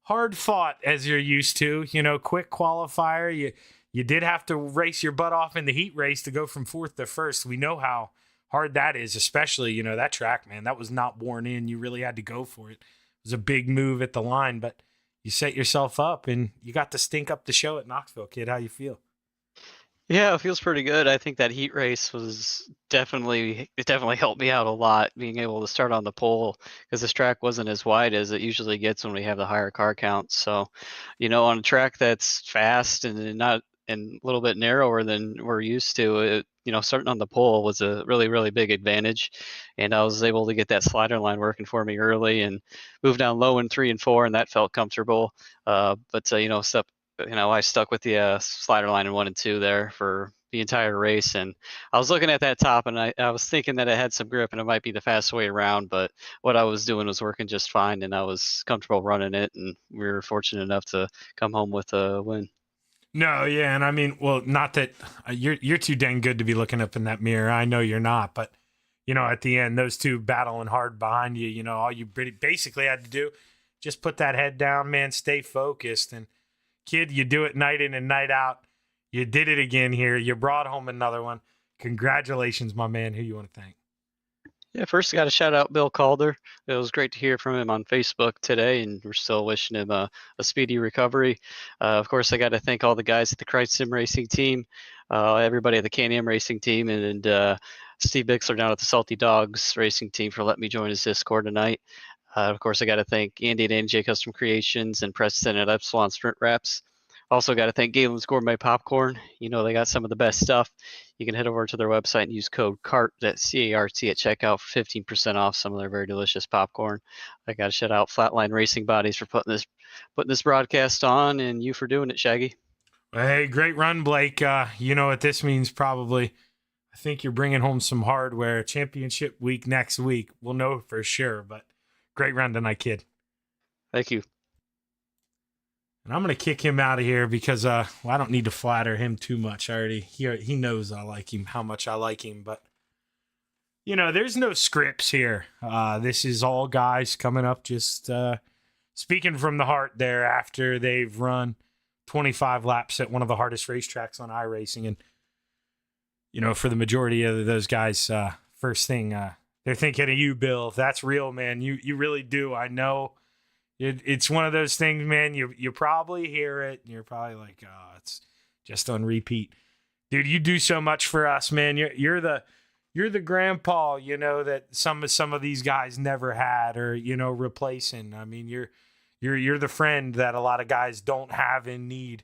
hard fought as you're used to. Quick qualifier. You did have to race your butt off in the heat race to go from 4th to 1st. We know how hard that is, especially, that track, man. That was not worn in. You really had to go for it. It was a big move at the line, but you set yourself up and you got to stink up the show at Knoxville, kid. How you feel? Yeah, it feels pretty good. I think that heat race was definitely helped me out a lot, being able to start on the pole because this track wasn't as wide as it usually gets when we have the higher car counts. So, on a track that's fast and not and a little bit narrower than we're used to, starting on the pole was a really, really big advantage. And I was able to get that slider line working for me early and move down low in 3 and 4, and that felt comfortable. I stuck with the slider line in 1 and 2 there for the entire race. And I was looking at that top, and I was thinking that it had some grip and it might be the fastest way around, but what I was doing was working just fine, and I was comfortable running it, and we were fortunate enough to come home with a win. No, yeah, and I mean, well, not that you're too dang good to be looking up in that mirror. I know you're not, but at the end, those two battling hard behind you. All you basically had to do, just put that head down, man. Stay focused, and kid, you do it night in and night out. You did it again here. You brought home another one. Congratulations, my man. Who you want to thank? Yeah, first I got to shout out Bill Calder. It was great to hear from him on Facebook today, and we're still wishing him a speedy recovery. Of course, I got to thank all the guys at the Christ Sim Racing team, everybody at the Can-Am Racing team, and Steve Bixler down at the Salty Dogs Racing team for letting me join his Discord tonight. Of course, I got to thank Andy at NJ Custom Creations and Preston at Epsilon Sprint Wraps. Also got to thank Galen's Gourmet Popcorn. They got some of the best stuff. You can head over to their website and use code CART, that's C-A-R-T, at checkout for 15% off some of their very delicious popcorn. I got to shout out Flatline Racing Bodies for putting this broadcast on, and you for doing it, Shaggy. Hey, great run, Blake. You know what this means probably. I think you're bringing home some hardware. Championship week next week. We'll know for sure, but great run tonight, kid. Thank you. And I'm going to kick him out of here because I don't need to flatter him too much. He knows I like him, how much I like him. But, there's no scripts here. This is all guys coming up just speaking from the heart there after they've run 25 laps at one of the hardest racetracks on iRacing. And, for the majority of those guys, first thing, they're thinking of you, Bill. That's real, man. You really do. I know. It's one of those things, man. You probably hear it, and you're probably like, oh, it's just on repeat, dude. You do so much for us, man. You're the grandpa, that some of these guys never had, or replacing. I mean, you're the friend that a lot of guys don't have and need.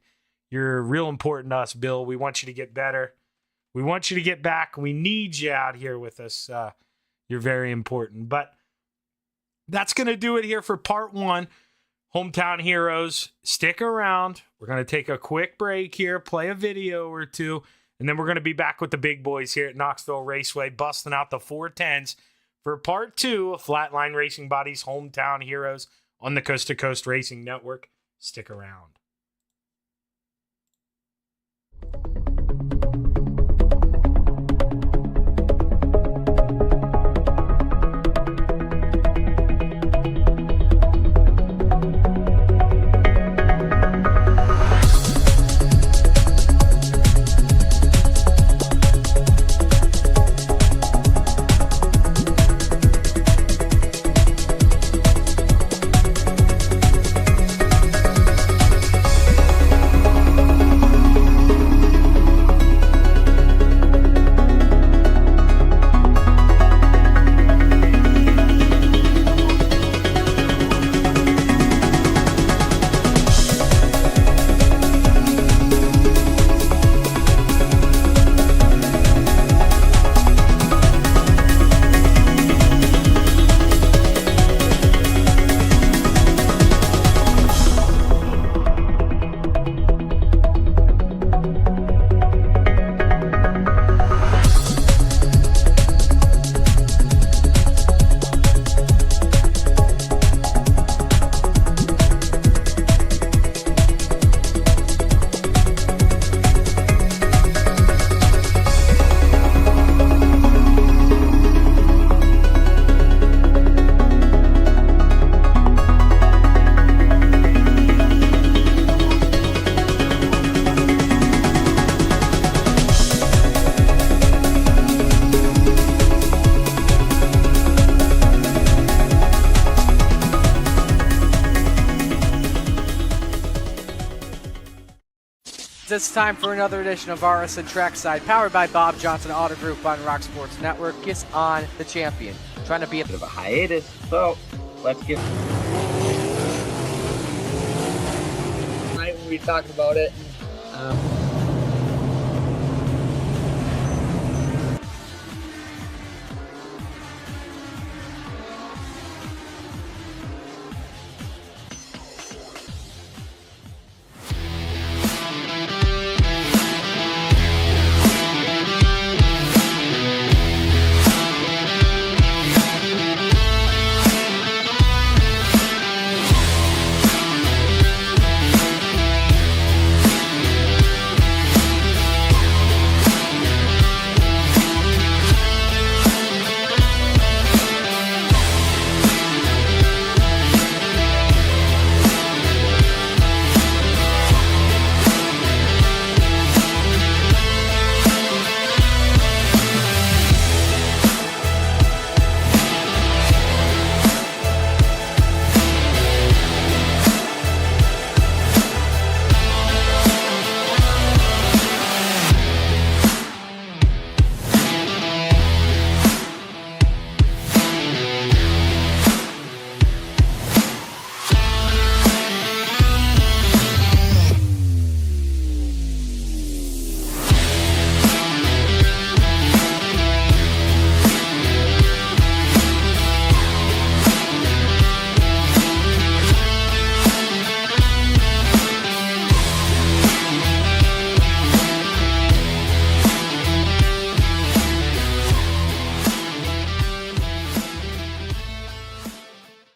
You're real important to us, Bill. We want you to get better. We want you to get back. We need you out here with us. You're very important, but. That's going to do it here for part 1. Hometown Heroes. Stick around. We're going to take a quick break here, play a video or two, and then we're going to be back with the big boys here at Knoxville Raceway, busting out the 410s for part 2 of Flatline Racing Bodies Hometown Heroes on the Coast to Coast Racing Network. Stick around. it's time for another edition of RSN Trackside, powered by Bob Johnson Auto Group on Rock Sports Network. Gets on the champion, trying to be a bit of a hiatus, so let's get. Tonight when we talked about it.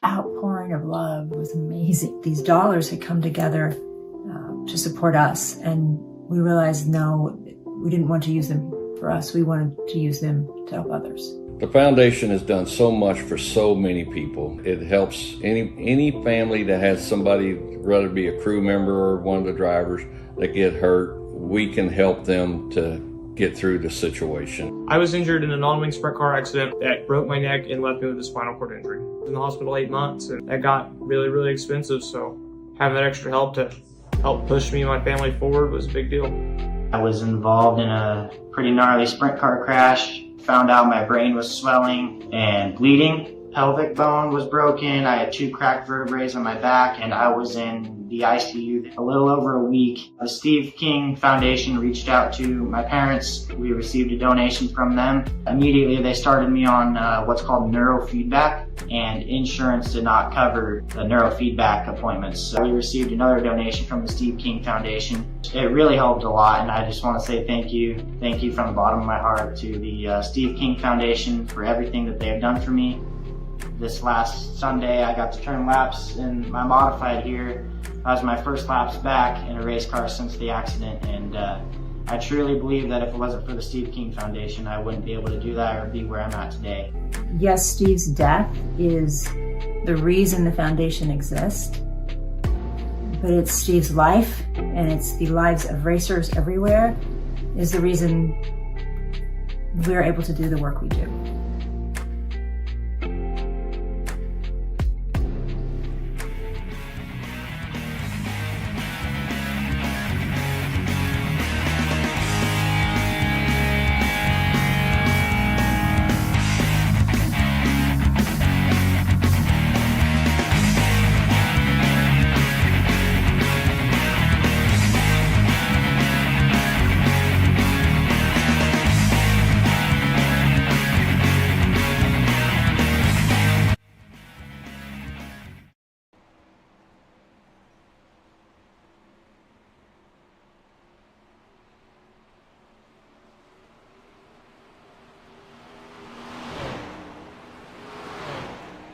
Outpouring of love was amazing. These dollars had come together to support us, and we realized, no, we didn't want to use them for us. We wanted to use them to help others. The foundation has done so much for so many people. It helps any family that has somebody, whether it be a crew member or one of the drivers, that get hurt. We can help them to get through the situation. I was injured in a non-wing sprint car accident that broke my neck and left me with a spinal cord injury. I was in the hospital 8 months, and that got really, really expensive, so having that extra help to help push me and my family forward was a big deal. I was involved in a pretty gnarly sprint car crash. Found out my brain was swelling and bleeding. Pelvic bone was broken. I had 2 cracked vertebrae on my back, and I was in the ICU a little over a week. The Steve King Foundation reached out to my parents. We received a donation from them. Immediately they started me on what's called neurofeedback, and insurance did not cover the neurofeedback appointments. So we received another donation from the Steve King Foundation. It really helped a lot, and I just want to say thank you. Thank you from the bottom of my heart to the Steve King Foundation for everything that they have done for me. This last Sunday, I got to turn laps in my modified here. That was my first laps back in a race car since the accident, and I truly believe that if it wasn't for the Steve King Foundation, I wouldn't be able to do that or be where I'm at today. Yes, Steve's death is the reason the foundation exists, but it's Steve's life, and it's the lives of racers everywhere, is the reason we're able to do the work we do.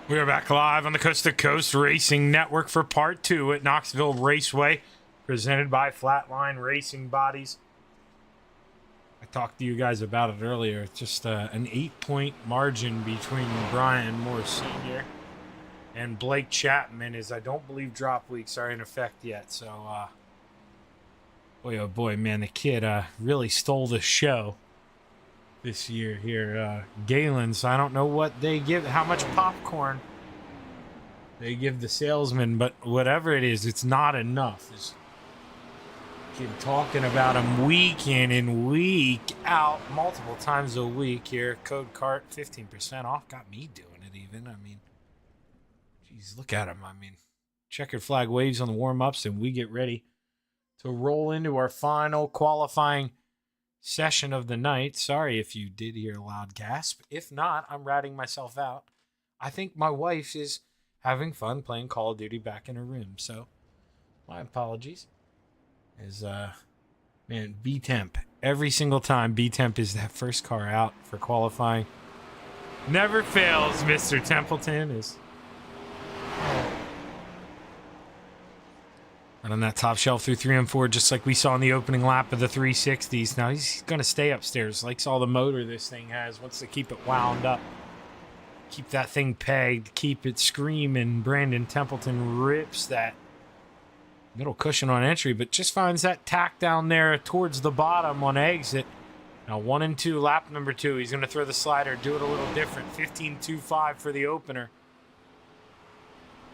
We are back live on the Coast to Coast Racing Network for part 2 at Knoxville Raceway, presented by Flatline Racing Bodies. I talked to you guys about it earlier. It's just an 8-point margin between Brian Moore Sr. and Blake Chapman, as I don't believe drop weeks are in effect yet. So, boy, oh boy, man, the kid really stole the show this year here. Galen, so I don't know what they give, how much popcorn they give the salesman, but whatever it is, it's not enough. As talking about him week in and week out, multiple times a week here. Code CART, 15% off. Got me doing it even. I mean, geez, look at him. I mean, checkered flag waves on the warm-ups, and we get ready to roll into our final qualifying session of the night. Sorry if you did hear a loud gasp. If not, I'm ratting myself out. I think my wife is having fun playing Call of Duty back in her room, so my apologies. Man, B-Temp. Every single time B-Temp is that first car out for qualifying. Never fails, Mr. Templeton is. And on that top shelf through 3 and 4, just like we saw in the opening lap of the 360s. Now he's going to stay upstairs. Likes all the motor this thing has. Wants to keep it wound up. Keep that thing pegged. Keep it screaming. Brandon Templeton rips that middle cushion on entry, but just finds that tack down there towards the bottom on exit. Now 1 and 2, lap number 2. He's going to throw the slider, do it a little different. 15.25 for the opener.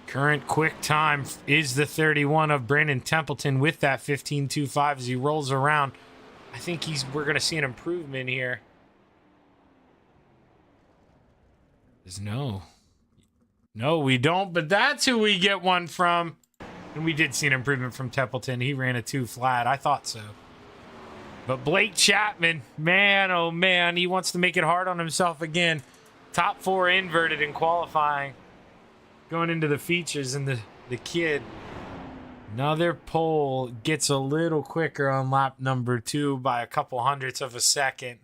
Current quick time is the 31 of Brandon Templeton with that 15.25 as he rolls around. I think we're going to see an improvement here. No, we don't, but that's who we get one from. And we did see an improvement from Templeton. He ran a 2 flat. I thought so. But Blake Chapman, man, oh man, he wants to make it hard on himself again. Top 4 inverted in qualifying. Going into the features, and the kid, another pole, gets a little quicker on lap number 2 by a couple hundredths of a second.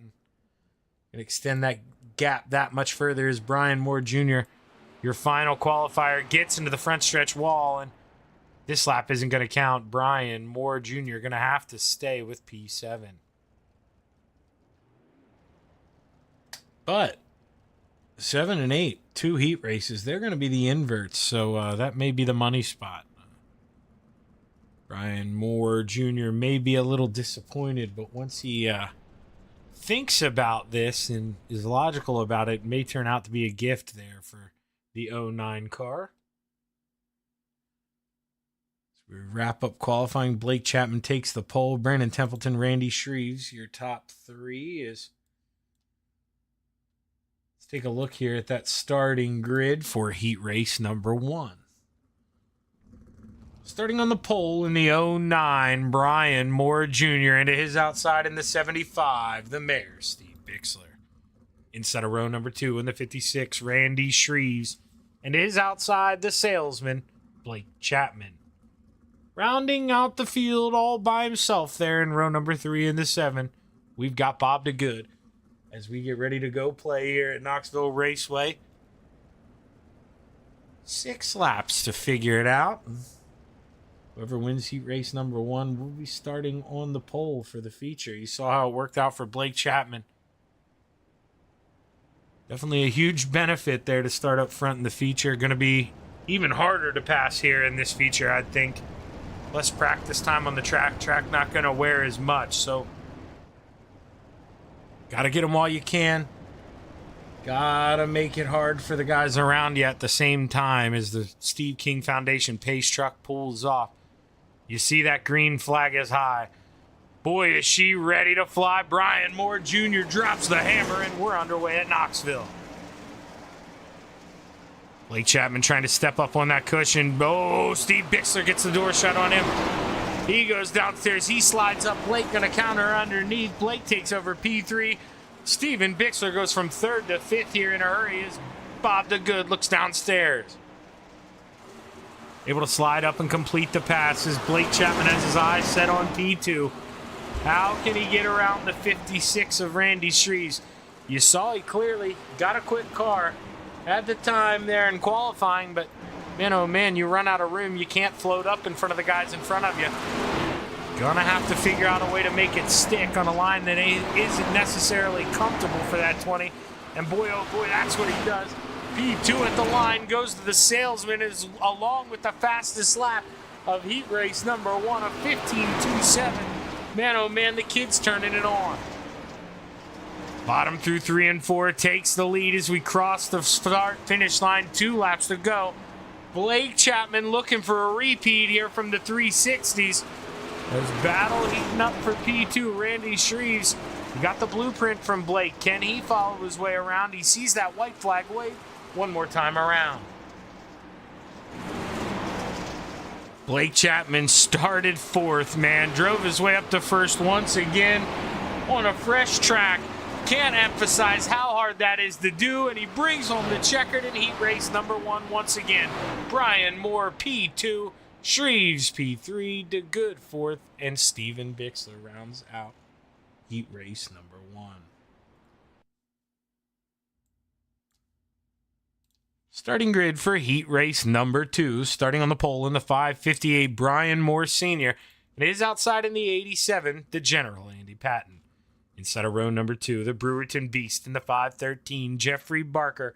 And extend that gap that much further as Brian Moore Jr., your final qualifier, gets into the front stretch wall, and this lap isn't going to count. Brian Moore Jr. going to have to stay with P7. But 7 and 8, 2 heat races, they're going to be the inverts, so that may be the money spot. Brian Moore Jr. may be a little disappointed, but once he thinks about this and is logical about it, may turn out to be a gift there for the 09 car. We wrap up qualifying. Blake Chapman takes the pole. Brandon Templeton, Randy Shreves, your top 3 is... Let's take a look here at that starting grid for heat race number 1. Starting on the pole in the 09, Brian Moore Jr. into his outside in the 75, the mayor, Steve Bixler. Inside of row number 2 in the 56, Randy Shreves. And his outside, the salesman, Blake Chapman. Rounding out the field all by himself there in row number 3 in the 7, we've got Bob DeGood as we get ready to go play here at Knoxville Raceway. 6 laps to figure it out. Whoever wins heat race number 1 will be starting on the pole for the feature. You saw how it worked out for Blake Chapman. Definitely a huge benefit there to start up front in the feature. Going to be even harder to pass here in this feature, I think. Less practice time on the track. Track not going to wear as much, so got to get them while you can. Got to make it hard for the guys around you at the same time as the Steve King Foundation pace truck pulls off. You see that green flag is high. Boy, is she ready to fly. Brian Moore Jr. drops the hammer, and we're underway at Knoxville. Blake Chapman trying to step up on that cushion. Oh, Steve Bixler gets the door shut on him. He goes downstairs. He slides up. Blake going to counter underneath. Blake takes over P3. Steven Bixler goes from 3rd to 5th here in a hurry as Bob DeGood looks downstairs. Able to slide up and complete the pass as Blake Chapman has his eyes set on P2. How can he get around the 56 of Randy Shreves? You saw he clearly got a quick car. Had the time there in qualifying, but man, oh man, you run out of room. You can't float up in front of the guys in front of you. Gonna have to figure out a way to make it stick on a line that isn't necessarily comfortable for that 20. And boy, oh boy, that's what he does. P2 at the line goes to the salesman, is along with the fastest lap of heat race number 1 of 15.27. Man, oh man, the kid's turning it on. Bottom through 3 and 4 takes the lead as we cross the start-finish line. 2 laps to go. Blake Chapman looking for a repeat here from the 360s. There's battle heating up for P2. Randy Shreves, he got the blueprint from Blake. Can he follow his way around? He sees that white flag wave one more time around. Blake Chapman started fourth, man. Drove his way up to first once again on a fresh track. Can't emphasize how hard that is to do, and he brings home the checkered in heat race number 1 once again. Brian Moore, P2. Shreves, P3. DeGood, fourth. And Steven Bixler rounds out heat race number 1. Starting grid for heat race number 2. Starting on the pole in the 558, Brian Moore Sr. It is outside in the 87, the General, Andy Patton. Inside of row number 2, the Brewerton Beast in the 513, Jeffrey Barker.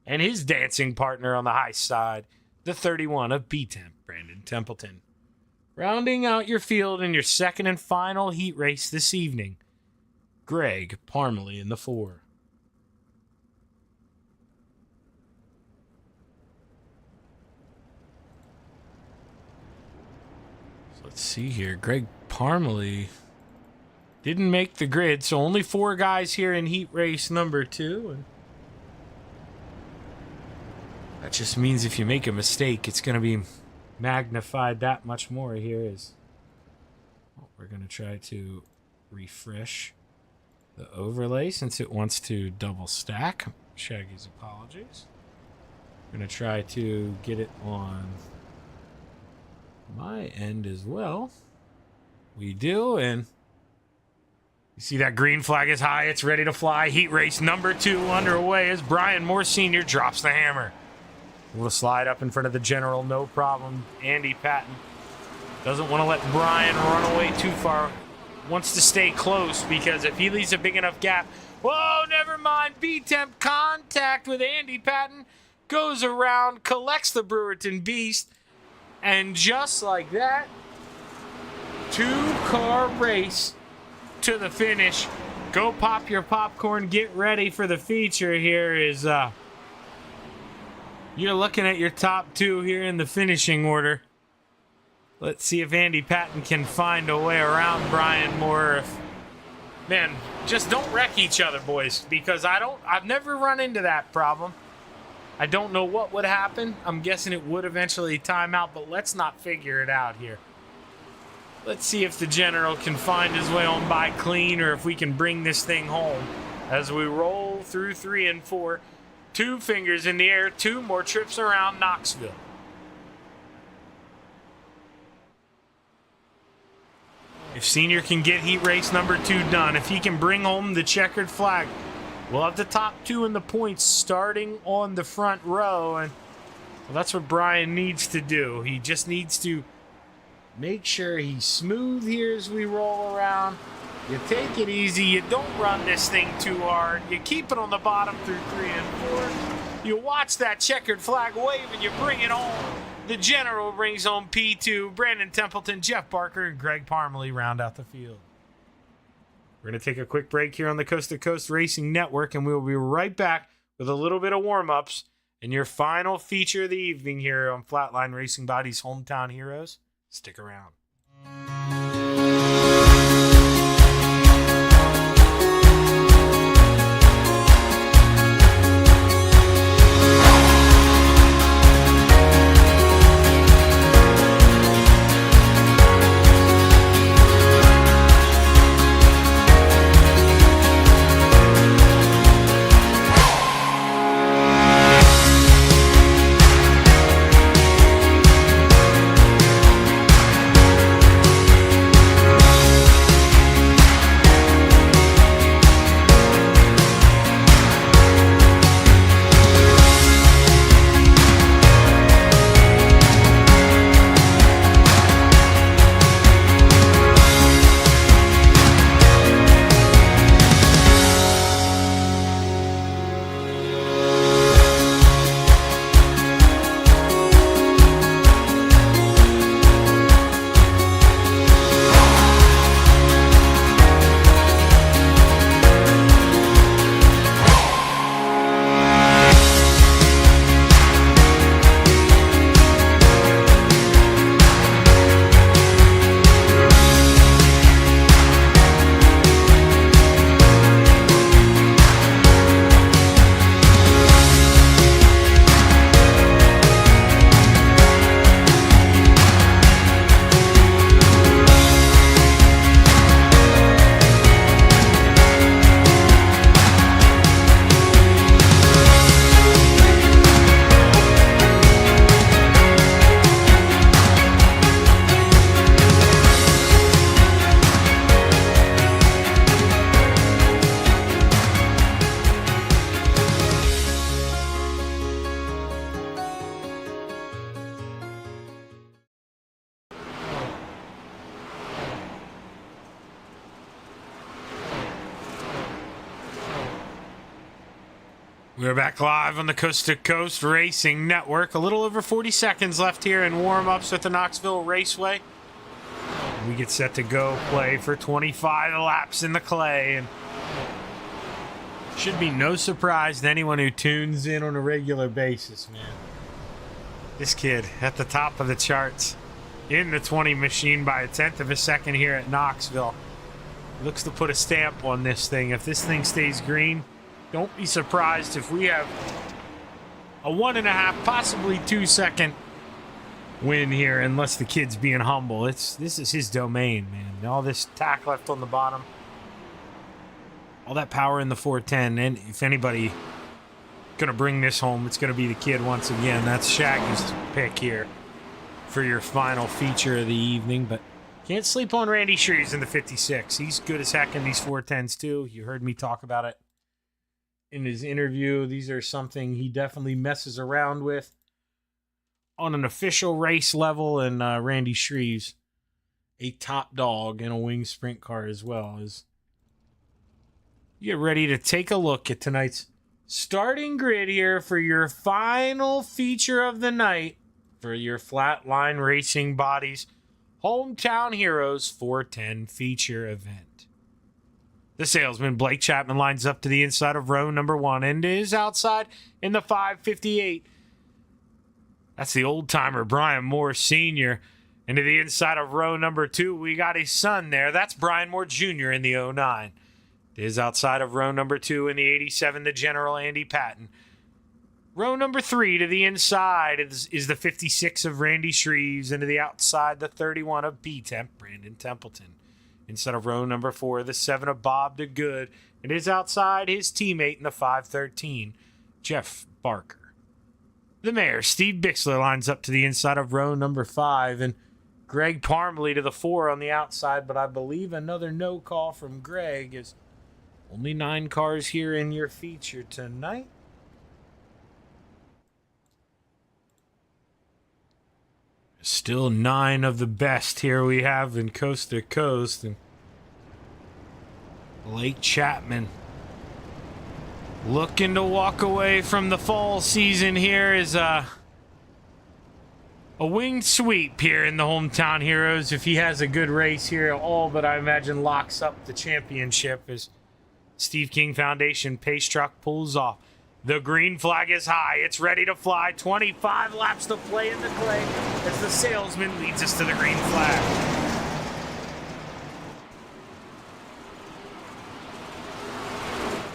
And his dancing partner on the high side, the 31 of B-Temp, Brandon Templeton. Rounding out your field in your second and final heat race this evening, Greg Parmalee in the 4. Let's see here. Greg Parmalee didn't make the grid, so only 4 guys here in heat race number 2. And that just means if you make a mistake, it's going to be magnified that much more here. We're going to try to refresh the overlay since it wants to double stack. Shaggy's apologies. We're going to try to get it on my end as well. We do, and you see that green flag is high. It's ready to fly. Heat race number 2 underway as Brian Moore Sr. drops the hammer. We'll slide up in front of the General, no problem. Andy Patton doesn't want to let Brian run away too far. Wants to stay close because if he leaves a big enough gap, whoa, never mind. B-Temp contact with Andy Patton. Goes around, collects the Brewerton Beast. And just like that, 2-car race to the finish. Go pop your popcorn. Get ready for the feature here. You're looking at your top 2 here in the finishing order. Let's see if Andy Patton can find a way around Brian Moore. Man, just don't wreck each other, boys, because I've never run into that problem. I don't know what would happen. I'm guessing it would eventually time out, but let's not figure it out here. Let's see if the General can find his way on by clean or if we can bring this thing home as we roll through 3 and 4. 2 fingers in the air, 2 more trips around Knoxville. If Senior can get heat race number 2 done, if he can bring home the checkered flag, we'll have the top 2 in the points starting on the front row. And well, that's what Brian needs to do. He just needs to make sure he's smooth here as we roll around. You take it easy. You don't run this thing too hard. You keep it on the bottom through 3 and 4. You watch that checkered flag wave and you bring it home. The General brings home P2. Brandon Templeton, Jeff Barker, and Greg Parmalee round out the field. We're going to take a quick break here on the Coast to Coast Racing Network, and we will be right back with a little bit of warm-ups and your final feature of the evening here on Flatline Racing Body's Hometown Heroes. Stick around. We're back live on the Coast to Coast Racing Network. A little over 40 seconds left here in warm-ups at the Knoxville Raceway. We get set to go play for 25 laps in the clay. And should be no surprise to anyone who tunes in on a regular basis, man. This kid at the top of the charts in the 20 machine by a 1/10 of a second here at Knoxville. Looks to put a stamp on this thing. If this thing stays green, don't be surprised if we have a 1.5, possibly 2-second win here, unless the kid's being humble. This is his domain, man. All this tack left on the bottom, all that power in the 410, and if anybody gonna bring this home, it's gonna be the kid once again. That's Shaggy's pick here for your final feature of the evening, but can't sleep on Randy Shreves in the 56. He's good as heck in these 410s too. You heard me talk about it in his interview. These are something he definitely messes around with on an official race level, and Randy Shreves, a top dog in a wing sprint car as well. As you get ready to take a look at tonight's starting grid here for your final feature of the night for your Flatline Racing Bodies Hometown Heroes 410 feature event. The salesman, Blake Chapman, lines up to the inside of row number 1 and is outside in the 558. That's the old-timer, Brian Moore Sr. And to the inside of row number 2, we got his son there. That's Brian Moore Jr. in the 09. It is outside of row number 2 in the 87, the General Andy Patton. Row number 3 to the inside is the 56 of Randy Shreves, and to the outside, the 31 of B-Temp, Brandon Templeton. Inside of row number 4, the 7 of Bob DeGood. It is outside his teammate in the 513, Jeff Barker. The mayor, Steve Bixler, lines up to the inside of row number 5, and Greg Parmley to the 4 on the outside, but I believe another no call from Greg, is only 9 cars here in your feature tonight. Still 9 of the best here we have in Coast to Coast. And Blake Chapman looking to walk away from the fall season here is a winged sweep here in the Hometown Heroes. If he has a good race here, all but I imagine locks up the championship as Steve King Foundation pace truck pulls off. The green flag is high. It's ready to fly. 25 laps to play in the clay as the salesman leads us to the green flag.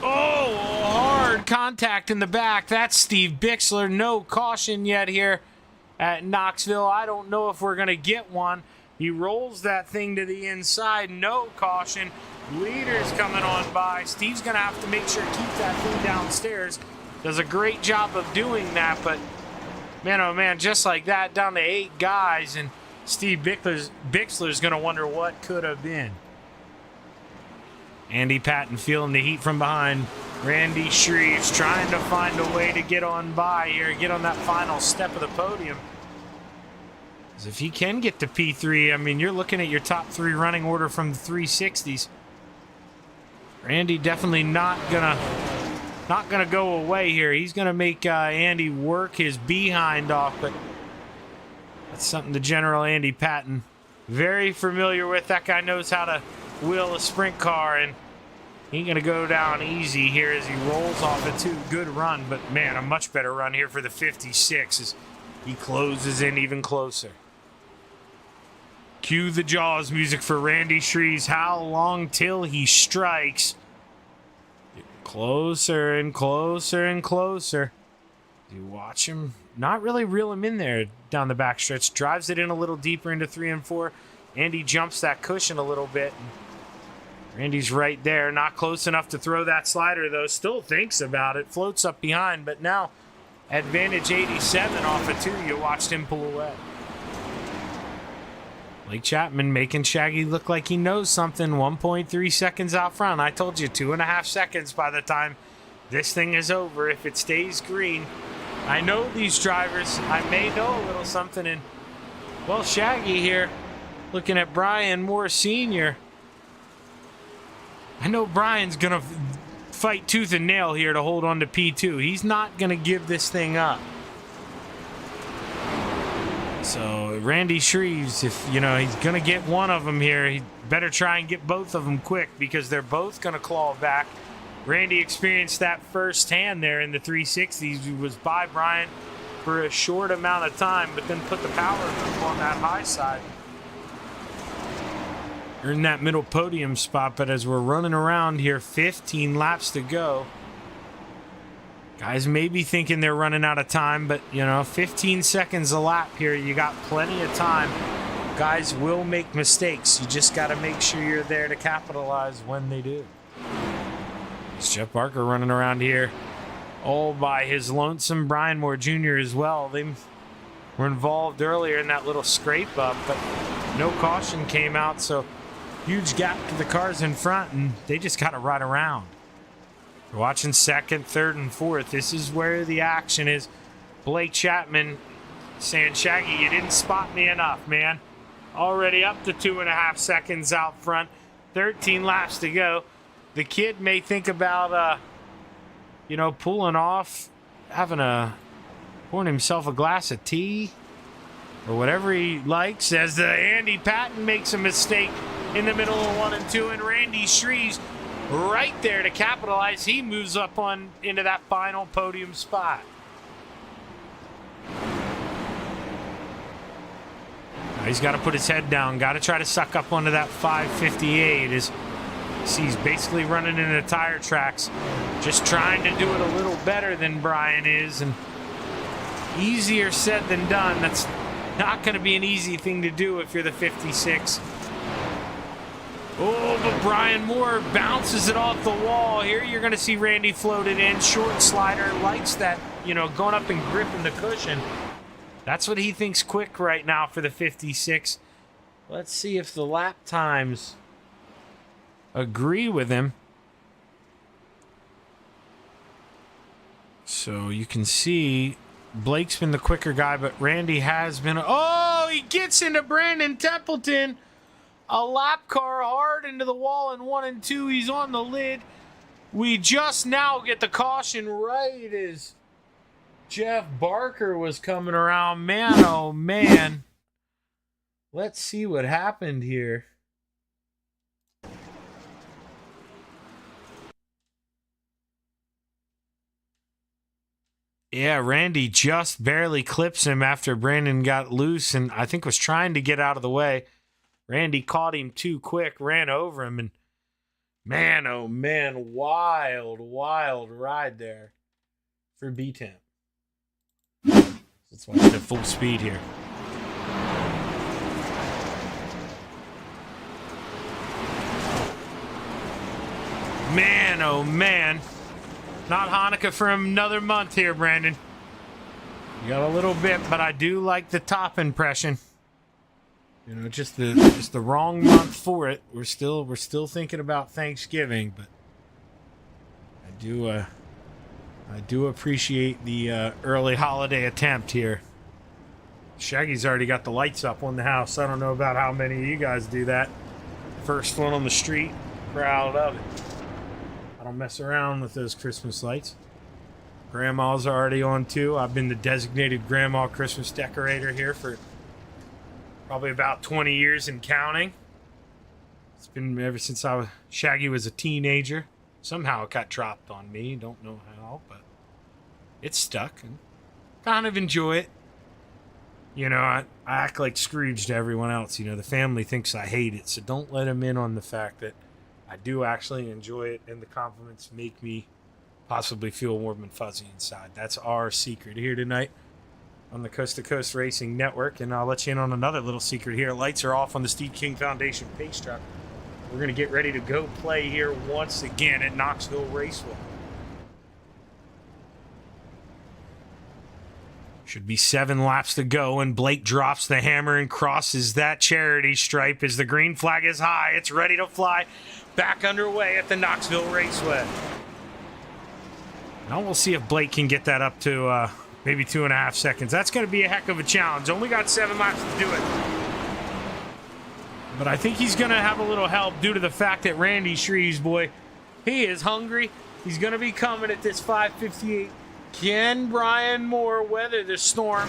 Oh, hard contact in the back. That's Steve Bixler. No caution yet here at Knoxville. I don't know if we're going to get one. He rolls that thing to the inside. No caution. Leader's coming on by. Steve's going to have to make sure to keep that thing downstairs. Does a great job of doing that, but man, oh man, just like that, down to 8 guys, and Steve Bixler's going to wonder what could have been. Andy Patton feeling the heat from behind. Randy Shreves trying to find a way to get on by here, get on that final step of the podium. Because if he can get to P3, I mean, you're looking at your top 3 running order from the 360s. Randy definitely not gonna go away here. He's gonna make Andy work his behind off, but that's something the General Andy Patton very familiar with. That guy knows how to wheel a sprint car, and he ain't gonna go down easy here as he rolls off a 2. Good run, but man, a much better run here for the 56 as he closes in even closer. Cue the Jaws music for Randy Shreves. How long till he strikes? Getting closer and closer and closer. You watch him not really reel him in there down the backstretch. Drives it in a little deeper into 3 and 4. Andy jumps that cushion a little bit. Randy's right there. Not close enough to throw that slider, though. Still thinks about it. Floats up behind. But now, advantage 87 off of 2. You watched him pull away. Blake Chapman making Shaggy look like he knows something. 1.3 seconds out front. I told you, 2.5 seconds by the time this thing is over. If it stays green, I know these drivers. I may know a little something. And, well, Shaggy here, looking at Brian Moore Sr., I know Brian's going to fight tooth and nail here to hold on to P2. He's not going to give this thing up. So Randy Shreves, if he's going to get one of them here, he better try and get both of them quick because they're both going to claw back. Randy experienced that firsthand there in the 360s. He was by Brian for a short amount of time, but then put the power move on that high side. Earned that middle podium spot, but as we're running around here, 15 laps to go. Guys may be thinking they're running out of time, but 15 seconds a lap here. You got plenty of time. Guys will make mistakes. You just got to make sure you're there to capitalize when they do. It's Jeff Barker running around here all by his lonesome. Brian Moore Jr. as well. They were involved earlier in that little scrape up, but no caution came out, so huge gap to the cars in front, and they just got to ride around. We're watching second, third, and fourth. This is where the action is. Blake Chapman saying, Shaggy, you didn't spot me enough, man. Already up to 2.5 seconds out front. 13 laps to go. The kid may think about, pulling off, pouring himself a glass of tea or whatever he likes as the Andy Patton makes a mistake in the middle of 1 and 2, and Randy Shreves right there to capitalize. He moves up into that final podium spot. Now he's got to put his head down. Got to try to suck up onto that 558 as he's basically running into tire tracks. Just trying to do it a little better than Brian is, and easier said than done. That's not going to be an easy thing to do if you're the 56. Oh, but Brian Moore bounces it off the wall. Here you're going to see Randy floated in. Short slider, likes that, going up and gripping the cushion. That's what he thinks quick right now for the 56. Let's see if the lap times agree with him. So you can see Blake's been the quicker guy, but Randy has been. Oh, he gets into Brandon Templeton. A lap car hard into the wall in 1 and 2. He's on the lid. We just now get the caution right as Jeff Barker was coming around. Man, oh man. Let's see what happened here. Yeah, Randy just barely clips him after Brandon got loose and I think was trying to get out of the way. Randy caught him too quick, ran over him, and man, oh man, wild, wild ride there for B-Temp. Let's watch it at full speed here. Man, oh man. Not Hanukkah for another month here, Brandon. You got a little bit, but I do like the top impression. Just the wrong month for it. We're still thinking about Thanksgiving, but I do appreciate the early holiday attempt here. Shaggy's already got the lights up on the house. I don't know about how many of you guys do that. First one on the street, proud of it. I don't mess around with those Christmas lights. Grandma's already on too. I've been the designated grandma Christmas decorator here for probably about 20 years and counting. It's been ever since Shaggy was a teenager. Somehow it got dropped on me. Don't know how, but it's stuck and kind of enjoy it. I act like Scrooge to everyone else. The family thinks I hate it, so don't let them in on the fact that I do actually enjoy it, and the compliments make me possibly feel warm and fuzzy inside. That's our secret here tonight on the Coast to Coast Racing Network, and I'll let you in on another little secret here. Lights are off on the Steve King Foundation pace truck. We're going to get ready to go play here once again at Knoxville Raceway. Should be 7 laps to go, and Blake drops the hammer and crosses that charity stripe as the green flag is high. It's ready to fly. Back underway at the Knoxville Raceway. Now we'll see if Blake can get that up to maybe 2.5 seconds. That's going to be a heck of a challenge. Only got 7 laps to do it. But I think he's going to have a little help due to the fact that Randy Shreves, boy, he is hungry. He's going to be coming at this 5:58. Can Brian Moore weather the storm?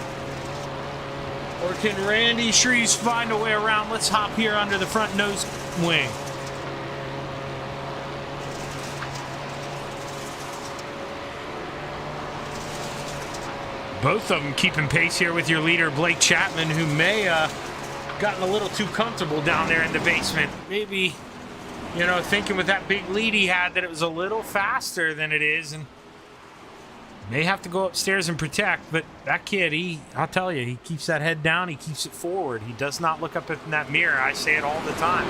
Or can Randy Shreves find a way around? Let's hop here under the front nose wing. Both of them keeping pace here with your leader, Blake Chapman, who may gotten a little too comfortable down there in the basement. Maybe, you know, thinking with that big lead he had that it was a little faster than it is, and may have to go upstairs and protect. But that kid, I'll tell you, he keeps that head down, he keeps it forward. He does not look up in that mirror. I say it all the time.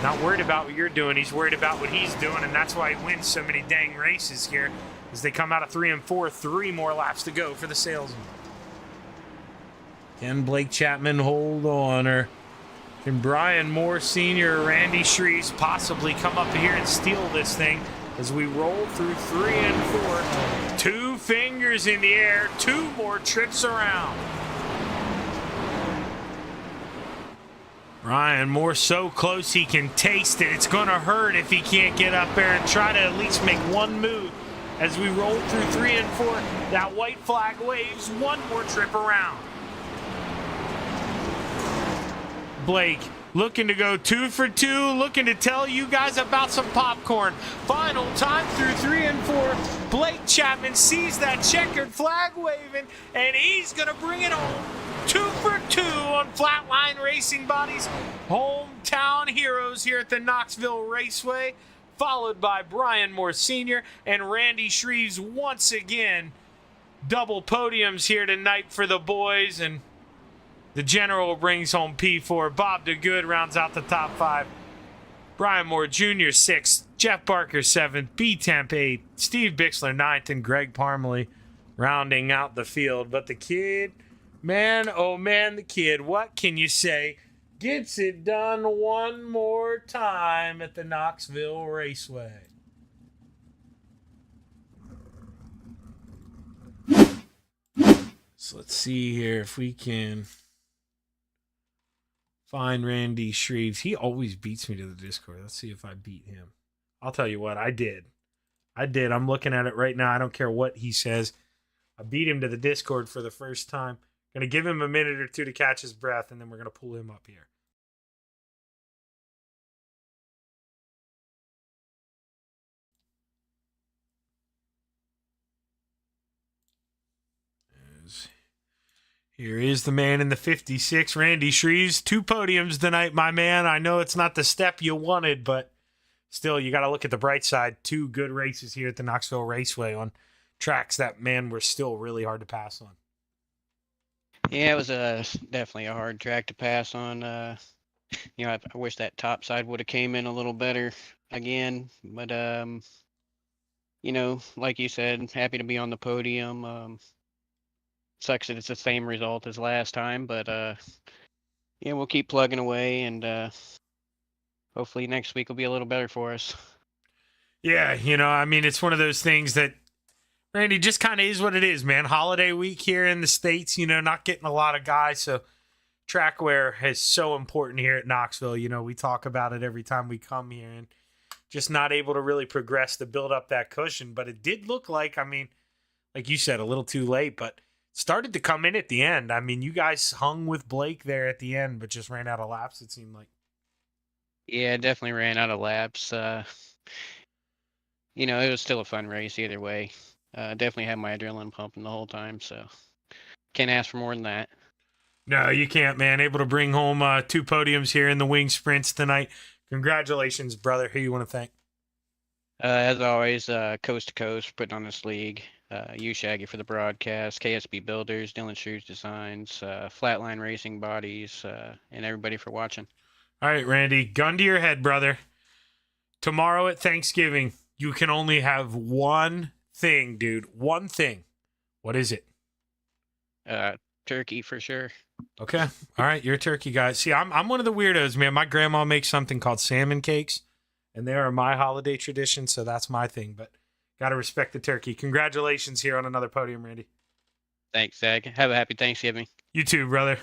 Not worried about what you're doing, he's worried about what he's doing, and that's why he wins so many dang races here as they come out of 3 and 4, 3 more laps to go for the salesman. Can Blake Chapman hold on, or can Brian Moore Sr. or Randy Shreves possibly come up here and steal this thing as we roll through 3 and 4? 2 fingers in the air, 2 more trips around. Brian Moore so close he can taste it. It's going to hurt if he can't get up there and try to at least make one move. As we roll through 3 and 4, that white flag waves, 1 more trip around. Blake looking to go 2 for 2, looking to tell you guys about some popcorn. Final time through 3 and 4. Blake Chapman sees that checkered flag waving, and he's going to bring it home. 2 for 2 on Flatline Racing Bodies. Hometown heroes here at the Knoxville Raceway, followed by Brian Moore Sr. and Randy Shreves once again. Double podiums here tonight for the boys, and the General brings home P4. Bob DeGood rounds out the top 5. Brian Moore Jr. 6th, Jeff Barker 7th, B-Temp 8th, Steve Bixler 9th, and Greg Parmalee rounding out the field. But the kid, man, oh man, the kid, what can you say? Gets it done one more time at the Knoxville Raceway. So let's see here if we can find Randy Shreves. He always beats me to the Discord. Let's see if I beat him. I'll tell you what, I did. I'm looking at it right now. I don't care what he says. I beat him to the Discord for the first time. Going to give him a minute or two to catch his breath, and then we're going to pull him up here. Here is the man in the 56, Randy Shreves. 2 podiums tonight, my man. I know it's not the step you wanted, but still, you got to look at the bright side. 2 good races here at the Knoxville Raceway on tracks that, man, were still really hard to pass on. Yeah, it was definitely a hard track to pass on. You know, I wish that top side would have came in a little better again, but you know, like you said, happy to be on the podium. Sucks that it's the same result as last time, but yeah, we'll keep plugging away, and hopefully next week will be a little better for us. Yeah, you know, I mean, it's one of those things that, Randy, just kind of is what it is, man. Holiday week here in the States, you know, not getting a lot of guys, so track wear is so important here at Knoxville. You know, we talk about it every time we come here, and just not able to really progress to build up that cushion. But it did look like, I mean, like you said, a little too late, but started to come in at the end. I mean, you guys hung with Blake there at the end, but just ran out of laps, it seemed like. Yeah, definitely ran out of laps. You know, it was still a fun race either way. Definitely had my adrenaline pumping the whole time, so can't ask for more than that. No, you can't, man. Able to bring home 2 podiums here in the wing sprints tonight. Congratulations, brother. Who you want to thank? As always, Coast to Coast for putting on this league. You, Shaggy, for the broadcast. KSB Builders, Dylan Shoes Designs, Flatline Racing Bodies, and everybody for watching. All right, Randy, gun to your head, brother. Tomorrow at Thanksgiving, you can only have one thing, dude. One thing. What is it? Turkey for sure. Okay. All right, you're a turkey guy. See, I'm one of the weirdos, man. My grandma makes something called salmon cakes, and they are my holiday tradition, so that's my thing. But got to respect the turkey. Congratulations here on another podium, Randy. Thanks, Zach. Have a happy Thanksgiving. You too, brother.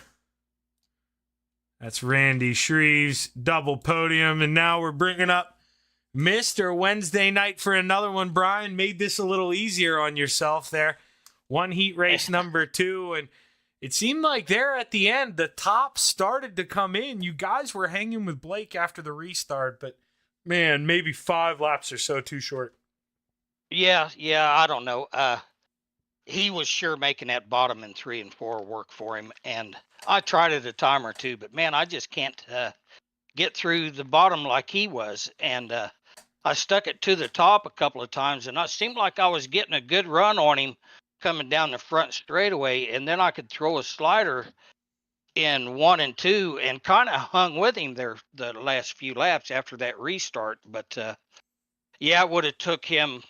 That's Randy Shreves, double podium, and now we're bringing up Mr. Wednesday night for another one. Brian made this a little easier on yourself there. One heat race number 2, and it seemed like there at the end, the top started to come in. You guys were hanging with Blake after the restart, but man, maybe 5 laps or so too short. Yeah, I don't know. He was sure making that bottom in 3 and 4 work for him, and I tried it a time or two, but man, I just can't get through the bottom like he was, and I stuck it to the top a couple of times, and it seemed like I was getting a good run on him coming down the front straightaway, and then I could throw a slider in 1 and 2 and kind of hung with him there the last few laps after that restart. But yeah, it would have took him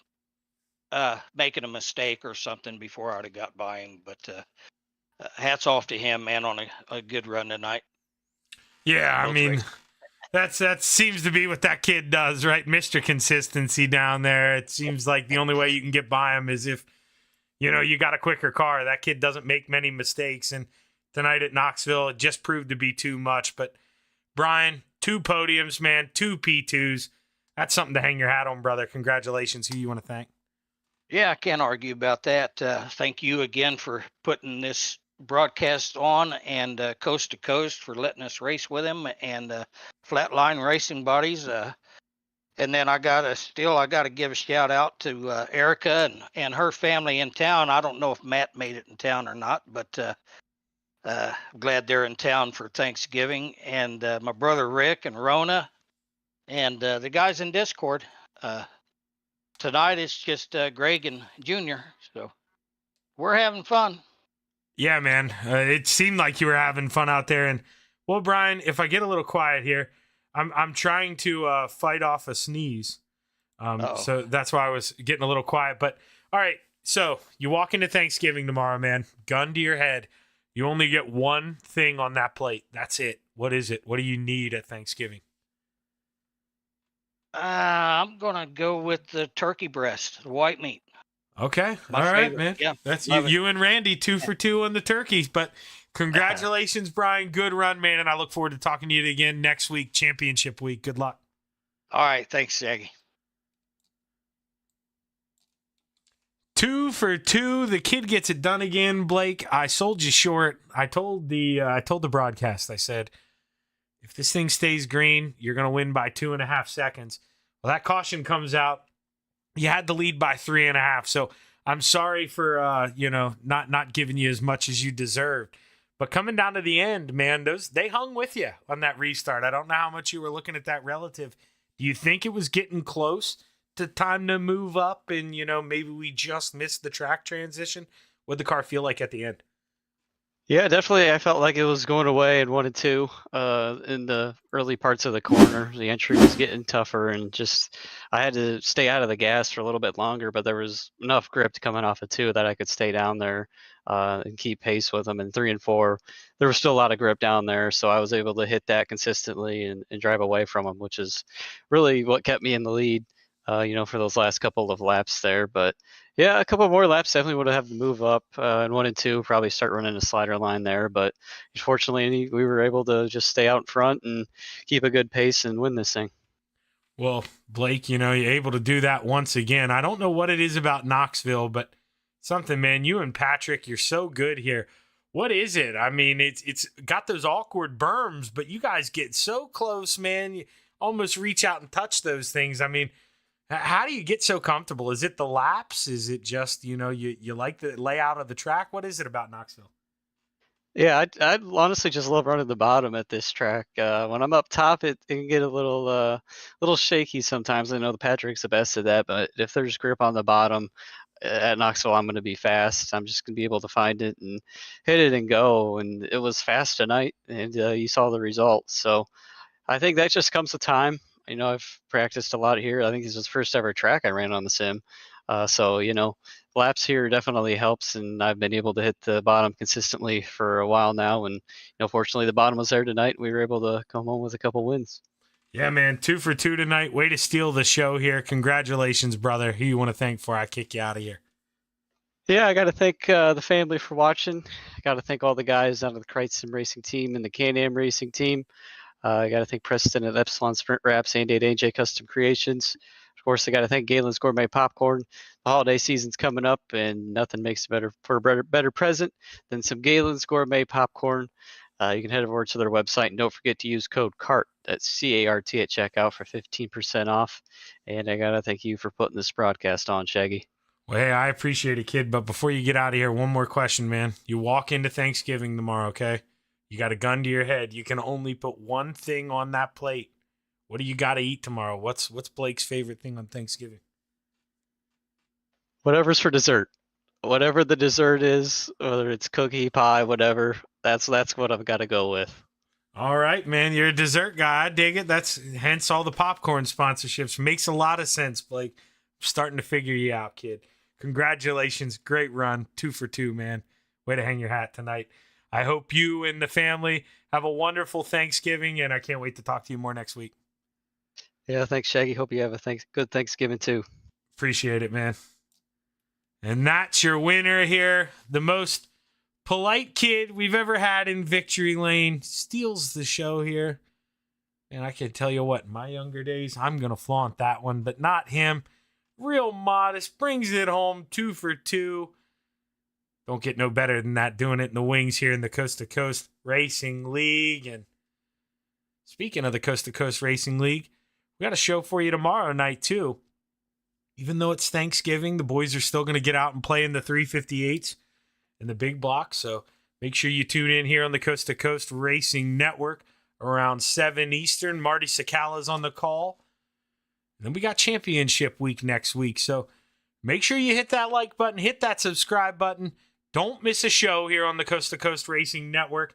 making a mistake or something before I'd have got by him. But hats off to him, man, on a good run tonight. Yeah, I mean, that seems to be what that kid does, right? Mr. Consistency down there. It seems like the only way you can get by him is if, you got a quicker car. That kid doesn't make many mistakes, and tonight at Knoxville, it just proved to be too much. But Brian, 2 podiums, man, 2 P2s. That's something to hang your hat on, brother. Congratulations. Who you want to thank? Yeah, I can't argue about that. Thank you again for putting this broadcast on, and Coast to Coast for letting us race with him, and Flatline Racing Buddies. And then I gotta give a shout out to Erica and her family in town. I don't know if Matt made it in town or not, but I'm glad they're in town for Thanksgiving. And my brother Rick and Rona and the guys in Discord. Tonight it's just Greg and Junior, so we're having fun. Yeah, man. It seemed like you were having fun out there. And well, Brian, if I get a little quiet here, I'm trying to fight off a sneeze. So that's why I was getting a little quiet. But all right, so you walk into Thanksgiving tomorrow, man. Gun to your head. You only get one thing on that plate. That's it. What is it? What do you need at Thanksgiving? I'm gonna go with the turkey breast, the white meat. Okay. My all right, favorite. man. Yeah, That's love it. you and Randy 2 for 2 on the turkeys. But congratulations, Brian. Good run, man. And I look forward to talking to you again next week, championship week. Good luck. All right. Thanks, Shaggy. 2 for 2. The kid gets it done again, Blake. I sold you short. I told the broadcast, I said, if this thing stays green, you're going to win by 2.5 seconds. Well, that caution comes out. You had the lead by 3.5. So I'm sorry for, not giving you as much as you deserved. But coming down to the end, man, they hung with you on that restart. I don't know how much you were looking at that relative. Do you think it was getting close to time to move up and, maybe we just missed the track transition? What'd the car feel like at the end? Yeah, definitely. I felt like it was going away in 1 and 2 in the early parts of the corner. The entry was getting tougher, and just I had to stay out of the gas for a little bit longer, but there was enough grip coming off of 2 that I could stay down there and keep pace with them. And 3 and 4, there was still a lot of grip down there, so I was able to hit that consistently and drive away from them, which is really what kept me in the lead, for those last couple of laps there. But yeah, a couple more laps definitely would have to move up in 1 and 2, probably start running a slider line there. But fortunately, we were able to just stay out in front and keep a good pace and win this thing. Well, Blake, you're able to do that once again. I don't know what it is about Knoxville, but something, man. You and Patrick, you're so good here. What is it? I mean, it's got those awkward berms, but you guys get so close, man. You almost reach out and touch those things. I mean, how do you get so comfortable? Is it the laps? Is it just, you like the layout of the track? What is it about Knoxville? Yeah, I honestly just love running the bottom at this track. When I'm up top, it can get a little shaky sometimes. I know the Patrick's the best at that, but if there's grip on the bottom at Knoxville, I'm going to be fast. I'm just going to be able to find it and hit it and go. And it was fast tonight, and you saw the results. So I think that just comes with time. I've practiced a lot here. I think this was the first ever track I ran on the sim. So laps here definitely helps, and I've been able to hit the bottom consistently for a while now. And fortunately, the bottom was there tonight. We were able to come home with a couple wins. Yeah, man, 2 for 2 tonight. Way to steal the show here. Congratulations, brother. Who you want to thank before I kick you out of here? Yeah, I got to thank the family for watching. I got to thank all the guys out of the Kreitzen Racing team and the Can-Am Racing team. I got to thank Preston at Epsilon Sprint Wraps and AJ Custom Creations. Of course, I got to thank Galen's Gourmet Popcorn. The holiday season's coming up, and nothing makes a better present than some Galen's Gourmet Popcorn. You can head over to their website, and don't forget to use code CART, that's C-A-R-T, at checkout for 15% off. And I got to thank you for putting this broadcast on, Shaggy. Well, hey, I appreciate it, kid. But before you get out of here, one more question, man. You walk into Thanksgiving tomorrow, okay? You got a gun to your head. You can only put one thing on that plate. What do you got to eat tomorrow? What's Blake's favorite thing on Thanksgiving? Whatever's for dessert. Whatever the dessert is, whether it's cookie, pie, whatever, that's what I've got to go with. All right, man. You're a dessert guy. I dig it. That's hence all the popcorn sponsorships. Makes a lot of sense, Blake. I'm starting to figure you out, kid. Congratulations. Great run. 2 for 2, man. Way to hang your hat tonight. I hope you and the family have a wonderful Thanksgiving, and I can't wait to talk to you more next week. Yeah, thanks, Shaggy. Hope you have a good Thanksgiving, too. Appreciate it, man. And that's your winner here. The most polite kid we've ever had in Victory Lane steals the show here. And I can tell you what, in my younger days, I'm going to flaunt that one, but not him. Real modest, brings it home, 2 for 2. Don't get no better than that, doing it in the wings here in the Coast to Coast Racing League. And speaking of the Coast to Coast Racing League, we got a show for you tomorrow night, too. Even though it's Thanksgiving, the boys are still going to get out and play in the 358s in the big block. So make sure you tune in here on the Coast to Coast Racing Network around 7 Eastern. Marty Sakala's on the call. And then we got championship week next week. So make sure you hit that like button, hit that subscribe button. Don't miss a show here on the Coast to Coast Racing Network.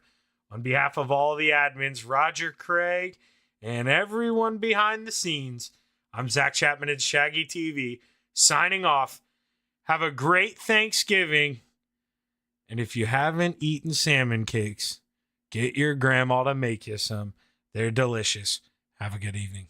On behalf of all the admins, Roger Craig, and everyone behind the scenes, I'm Zach Chapman at ShaggyTV, signing off. Have a great Thanksgiving. And if you haven't eaten salmon cakes, get your grandma to make you some. They're delicious. Have a good evening.